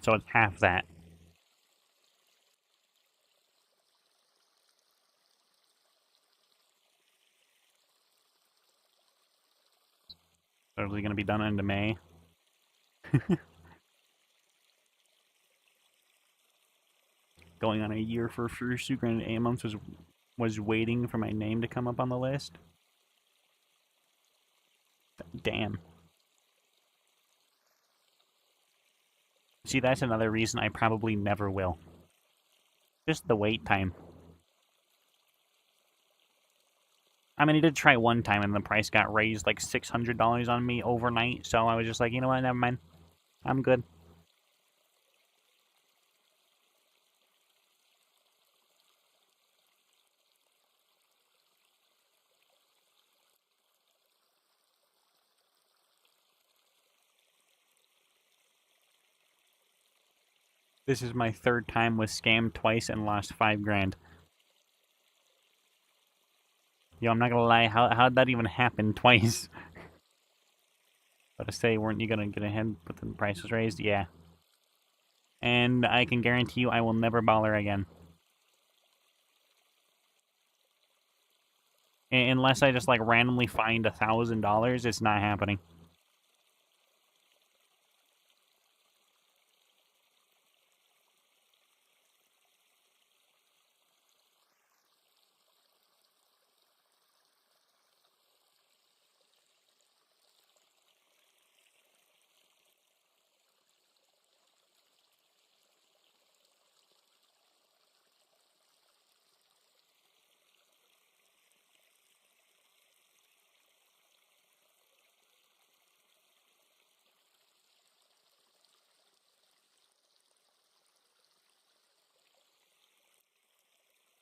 [SPEAKER 1] So it's half that. Totally going to be done into May. Going on a year for Fursuit. Granted, 8 months was waiting for my name to come up on the list. Damn. See, that's another reason I probably never will. Just the wait time. I mean, he did try one time, and the price got raised like $600 on me overnight, so I was just like, you know what, never mind. I'm good. This is my 3rd time, was scammed twice and lost 5 grand. Yo, I'm not gonna lie, how'd that even happen twice? But to say, weren't you gonna get ahead but the price was raised? Yeah. And I can guarantee you I will never baller again. Unless I just like randomly find $1,000, it's not happening.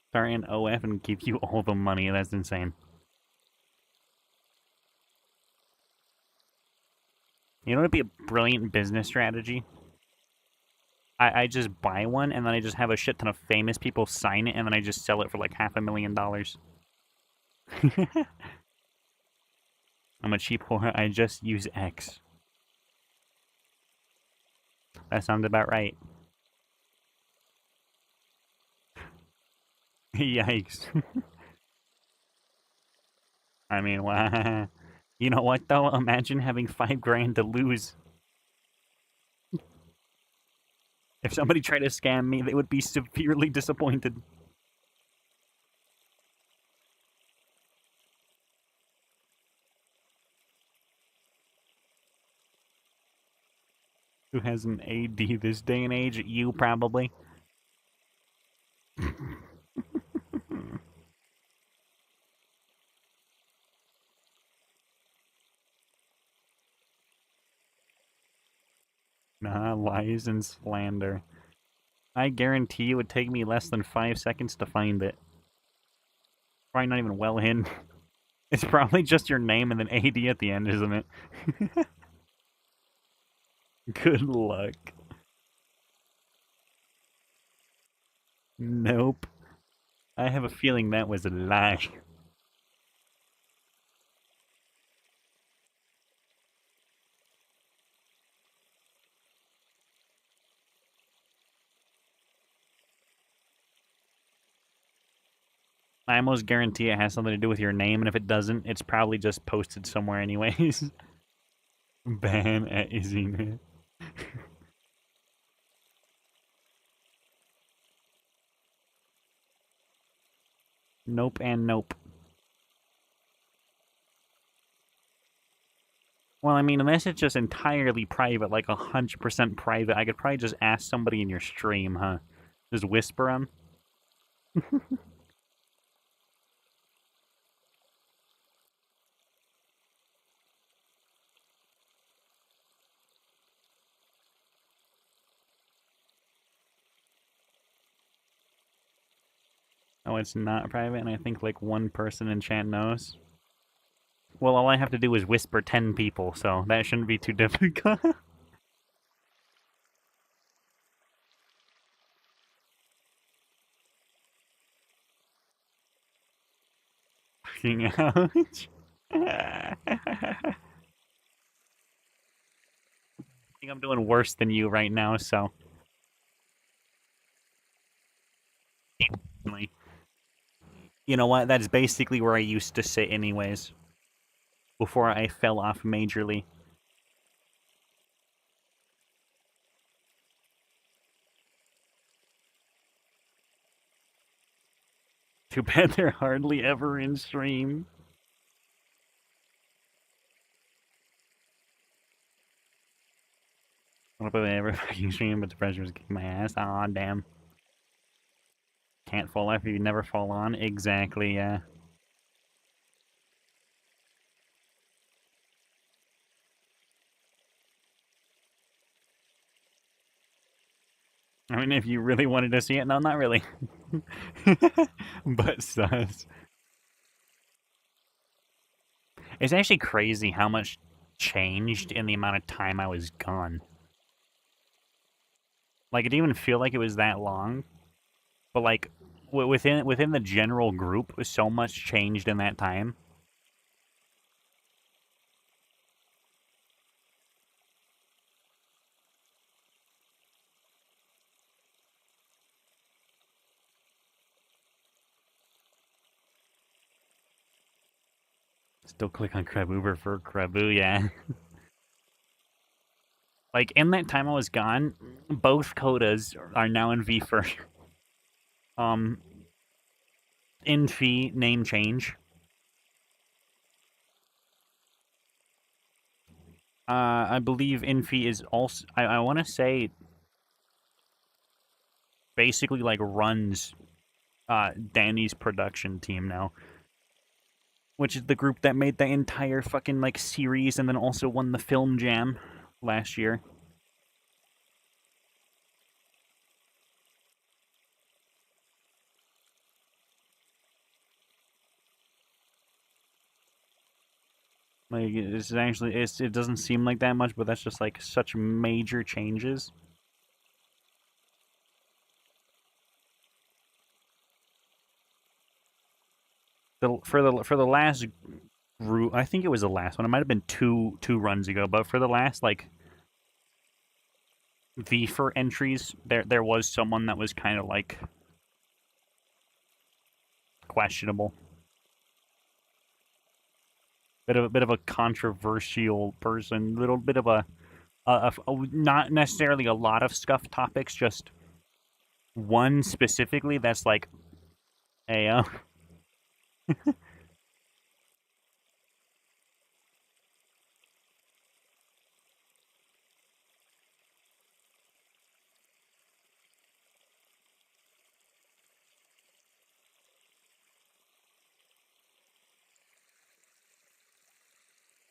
[SPEAKER 1] Start an OF and give you all the money. That's insane. You know what would be a brilliant business strategy? I just buy one, and then I just have a shit ton of famous people sign it, and then I just sell it for like $500,000. I'm a cheap whore. I just use X. That sounds about right. Yikes. I mean, you know what though? Imagine having 5 grand to lose. If somebody tried to scam me, they would be severely disappointed. Who has an AD this day and age? You probably. Nah, lies and slander. I guarantee it would take me less than 5 seconds to find it. Probably not even well hidden. It's probably just your name and then AD at the end, isn't it? Good luck. Nope. I have a feeling that was a lie. I almost guarantee it has something to do with your name, and if it doesn't, it's probably just posted somewhere anyways. Ban at Izzynet. Nope and nope. Well, I mean, unless it's just entirely private, like 100% private, I could probably just ask somebody in your stream, huh? Just whisper them. Oh, it's not private, and I think like one person in chat knows. Well, all I have to do is whisper 10 people, so that shouldn't be too difficult. Fucking ouch. I think I'm doing worse than you right now, so. You know what? That's basically where I used to sit, anyways. Before I fell off majorly. Too bad they're hardly ever in stream. I don't know if they ever fucking stream, but the pressure was kicking my ass. Aw, damn. Can't fall off if you never fall on. Exactly, yeah. I mean, if you really wanted to see it, no, not really. But sus. It's actually crazy how much changed in the amount of time I was gone. Like, it didn't even feel like it was that long. But, like, within the general group, so much changed in that time. Still click on Crab Uber for Krabu, yeah. Like, in that time I was gone, both codas are now in V for Infi name change. I believe Infi is also, I want to say, basically, like, runs Danny's production team now. Which is the group that made the entire fucking, like, series and then also won the Film Jam last year. Like, it's actually, it doesn't seem like that much, but that's just, like, such major changes. For the last group, I think it was the last one. It might have been two runs ago, but for the last, like, VFR entries, there was someone that was kind of like questionable. Bit of a controversial person. Little bit of not necessarily a lot of scuff topics, just one specifically that's like, hey,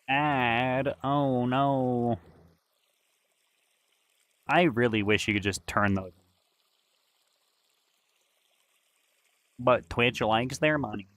[SPEAKER 1] ad. Oh no. I really wish you could just turn those. But Twitch likes their money.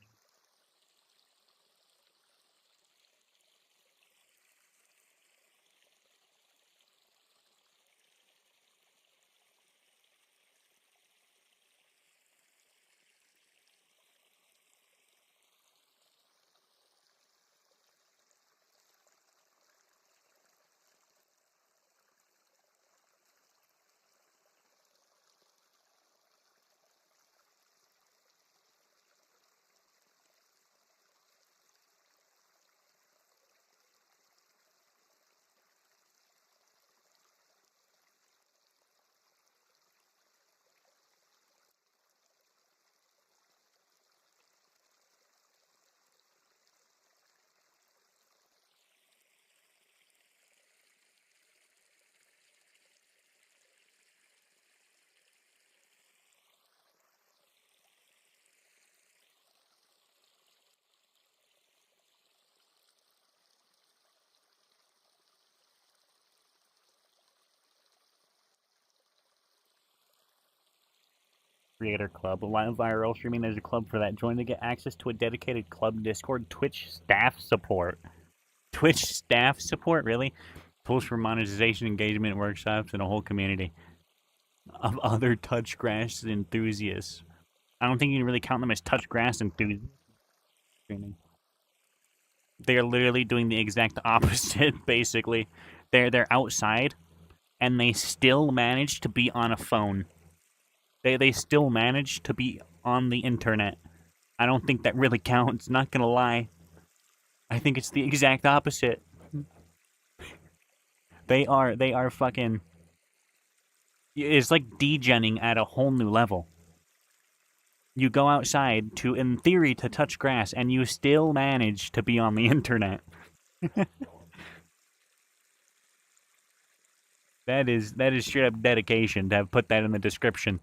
[SPEAKER 1] Creator Club. Live viral streaming. There's a club for that. Join to get access to a dedicated club Discord. Twitch staff support. Twitch staff support, really? Tools for monetization, engagement, workshops, and a whole community of other touch grass enthusiasts. I don't think you can really count them as touch grass enthusiasts. They are literally doing the exact opposite, basically. They're outside, and they still manage to be on a phone. They still manage to be on the internet. I don't think that really counts, not gonna lie. I think it's the exact opposite. They are fucking. It's like degenning at a whole new level. You go outside to, in theory, to touch grass, and you still manage to be on the internet. That is straight up dedication to have put that in the description.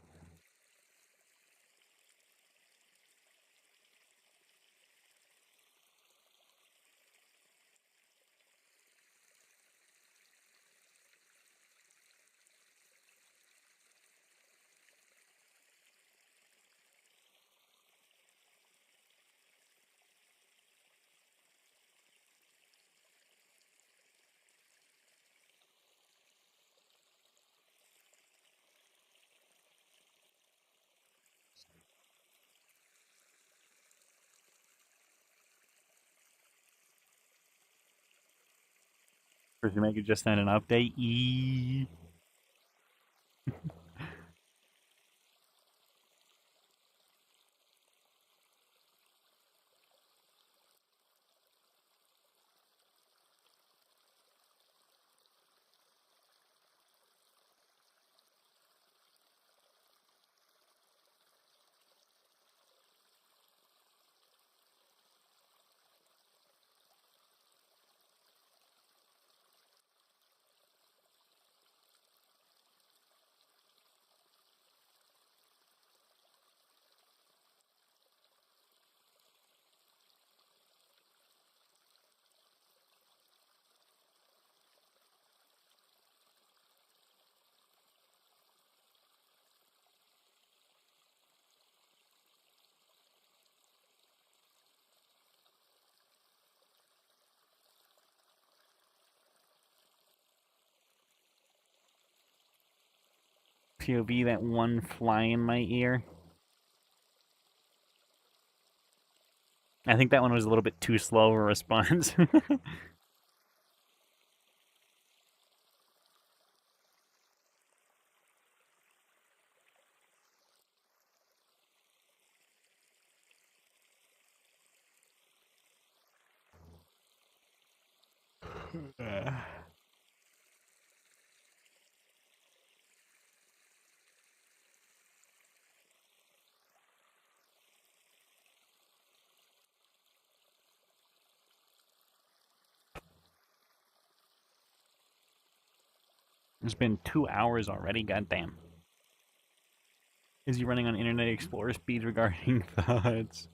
[SPEAKER 1] Or if you make it just send an update. POV, that one fly in my ear. I think that one was a little bit too slow a response. It's been 2 hours already, goddamn. Is he running on Internet Explorer speed regarding thoughts?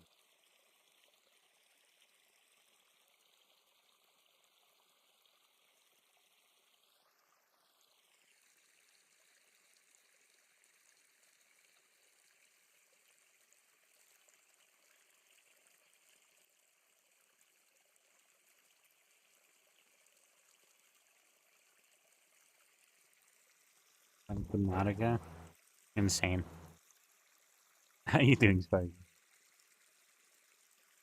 [SPEAKER 1] Subnautica? Insane. How you doing, Sparky?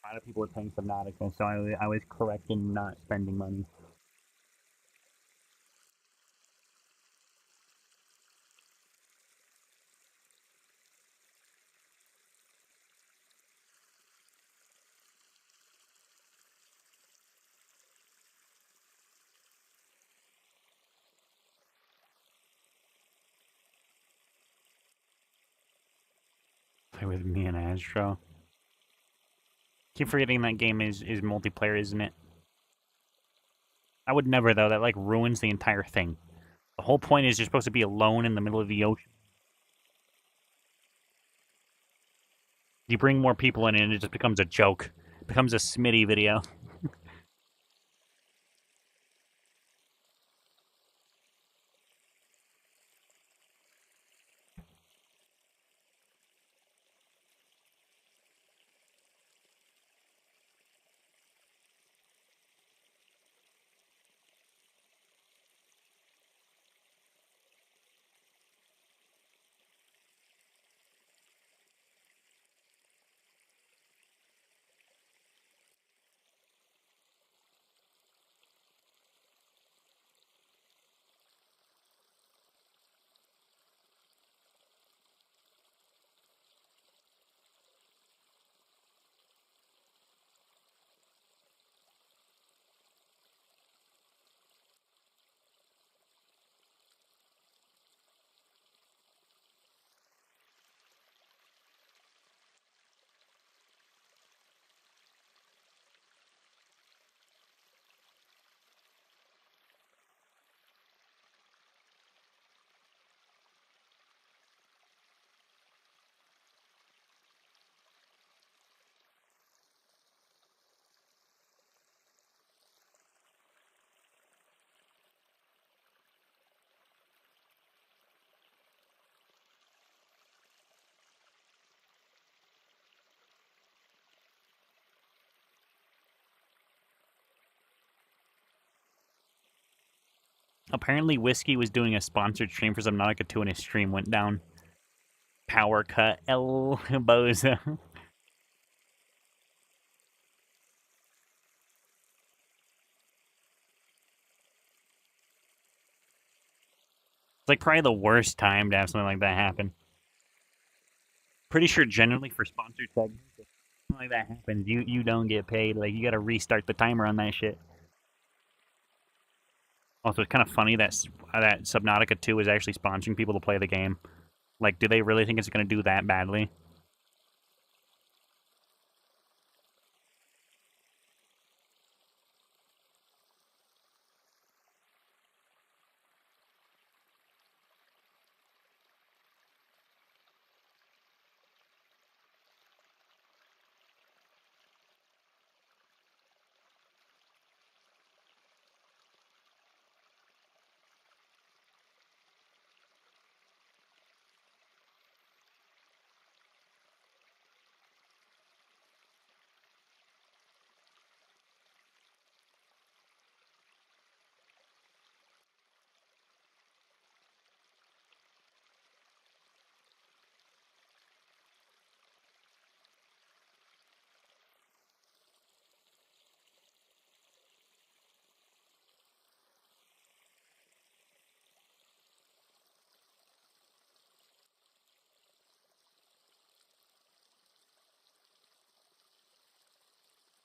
[SPEAKER 1] A lot of people are playing Subnautica, so I was correct in not spending money. Play with me and Astro. Keep forgetting that game is multiplayer, isn't it? I would never though. That like ruins the entire thing. The whole point is you're supposed to be alone in the middle of the ocean. You bring more people in and it just becomes a joke. It becomes a Smitty video. Apparently, Whiskey was doing a sponsored stream for Subnautica 2 and his stream went down. Power cut. El Bozo. It's like probably the worst time to have something like that happen. Pretty sure generally for sponsored segments, if something like that happens, you don't get paid. Like you gotta restart the timer on that shit. Also, it's kind of funny that that Subnautica 2 is actually sponsoring people to play the game. Like, do they really think it's gonna do that badly?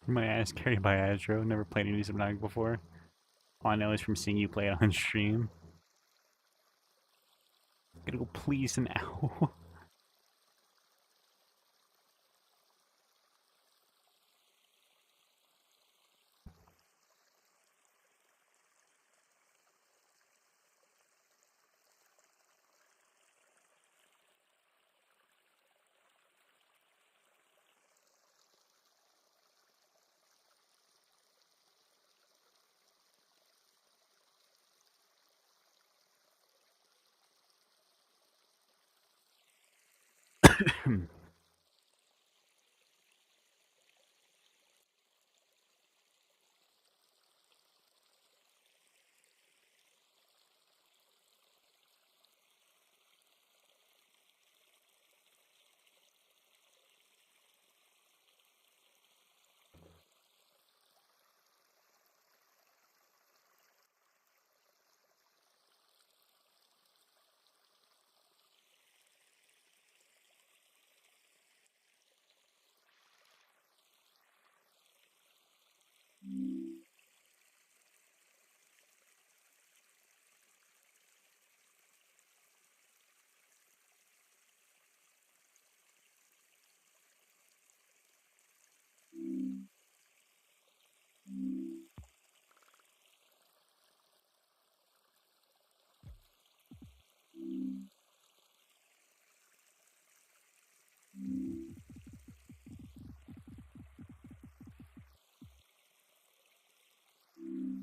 [SPEAKER 1] My ass carried by Astro. Never played any Subnautica before. All I know is from seeing you play it on stream. I'm gonna go please now.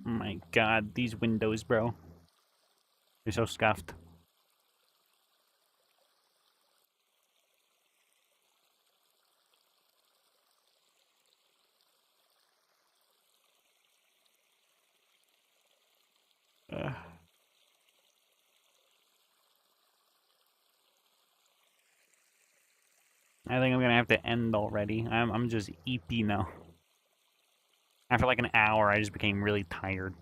[SPEAKER 1] Oh my god, these windows, bro. They're so scuffed. Ugh. I think I'm gonna have to end already. I'm just eepy now. After like an hour, I just became really tired.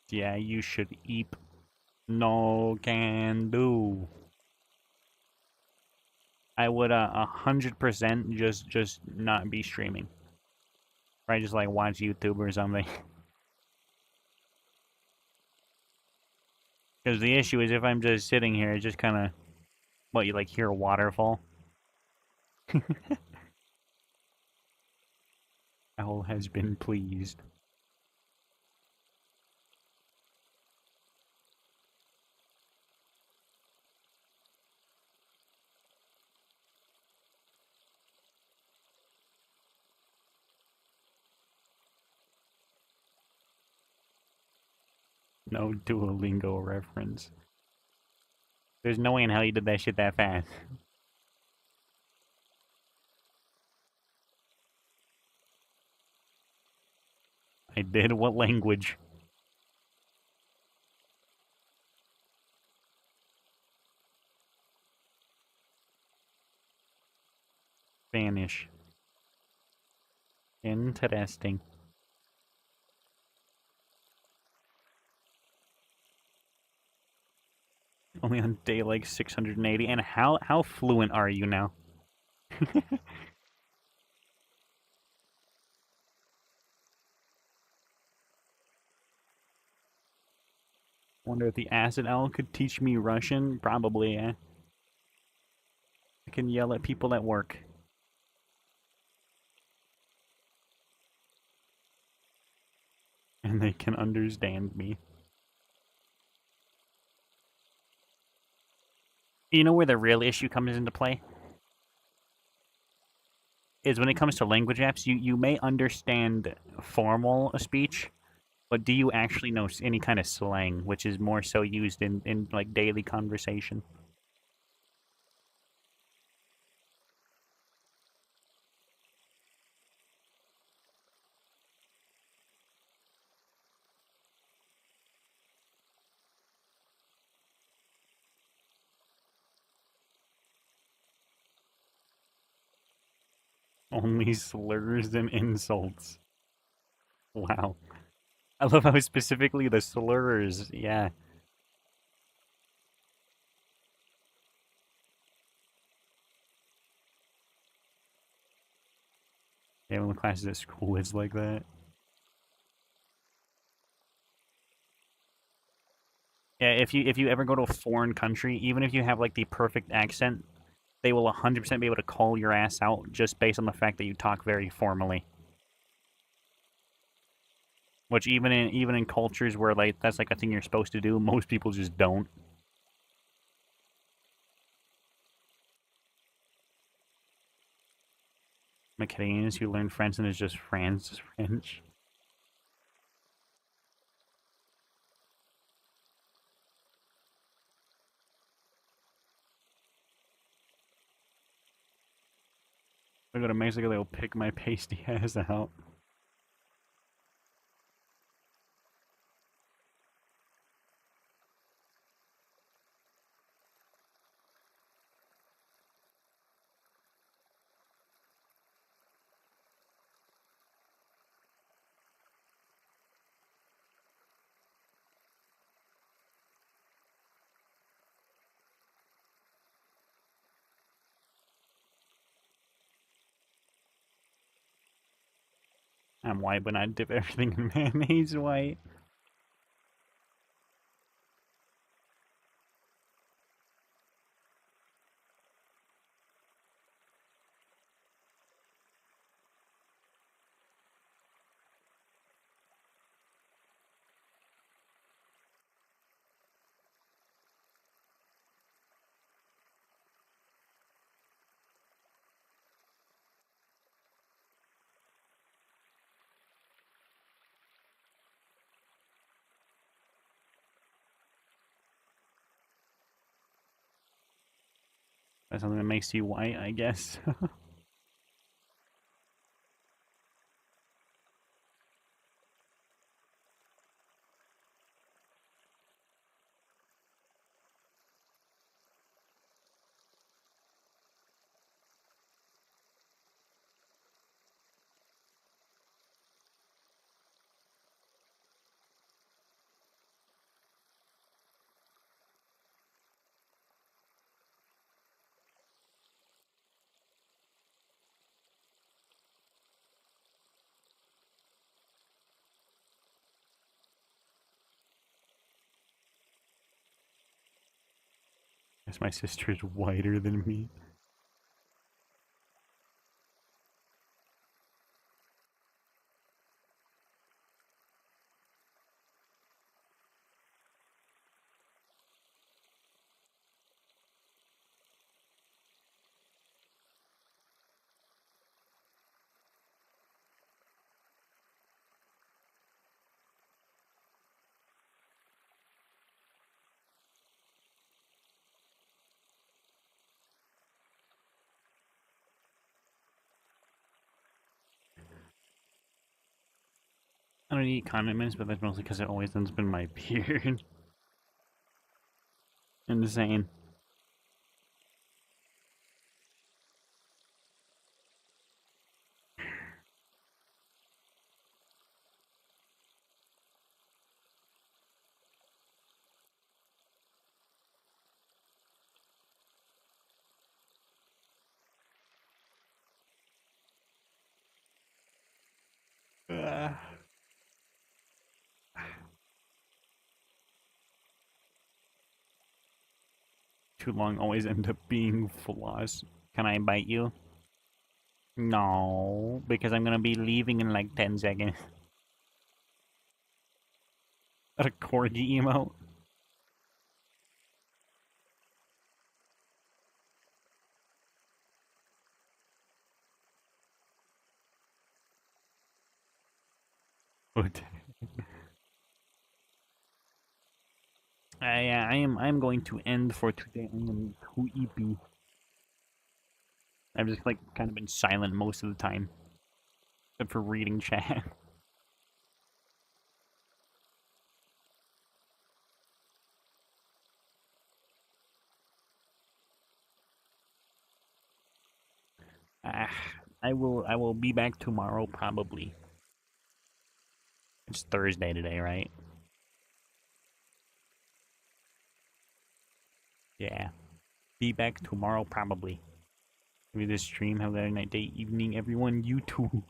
[SPEAKER 1] Yeah, you should eep. No can do. I would 100% just not be streaming. Right, just like watch YouTube or something. Because the issue is if I'm just sitting here, it's just kind of what you like hear a waterfall. Owl has been pleased. No Duolingo reference. There's no way in hell you did that shit that fast. I did. What language? Spanish. Interesting. Only on day like 680. And how fluent are you now? Wonder if the acid owl could teach me Russian? Probably, yeah. I can yell at people at work. And they can understand me. You know where the real issue comes into play? Is when it comes to language apps, you may understand formal speech, but do you actually know any kind of slang, which is more so used in like daily conversation? Only slurs and insults. Wow. I love how specifically the slurs, yeah. Yeah, when the classes at school is like that. Yeah, if you ever go to a foreign country, even if you have like the perfect accent, they will 100% be able to call your ass out just based on the fact that you talk very formally. Which even in cultures where like that's like a thing you're supposed to do, most people just don't. Like Canadians who learn French and it's just France French. If I go to Mexico, they'll pick my pasty ass out. I'm white, but I dip everything in mayonnaise white. That's something that makes you white, I guess. Guess my sister's whiter than me. I don't eat condiments, but that's mostly because it always ends up in my beard. Insane. Uh, Too long always end up being floss. Can I bite you? No, because I'm gonna be leaving in like 10 seconds. A corgi emote? But I am going to end for today. I am too eepy. I've just like kind of been silent most of the time, except for reading chat. Ah, I will be back tomorrow probably. It's Thursday today, right? Yeah. Be back tomorrow probably. Maybe this stream. Have a night, day, evening, everyone. You too.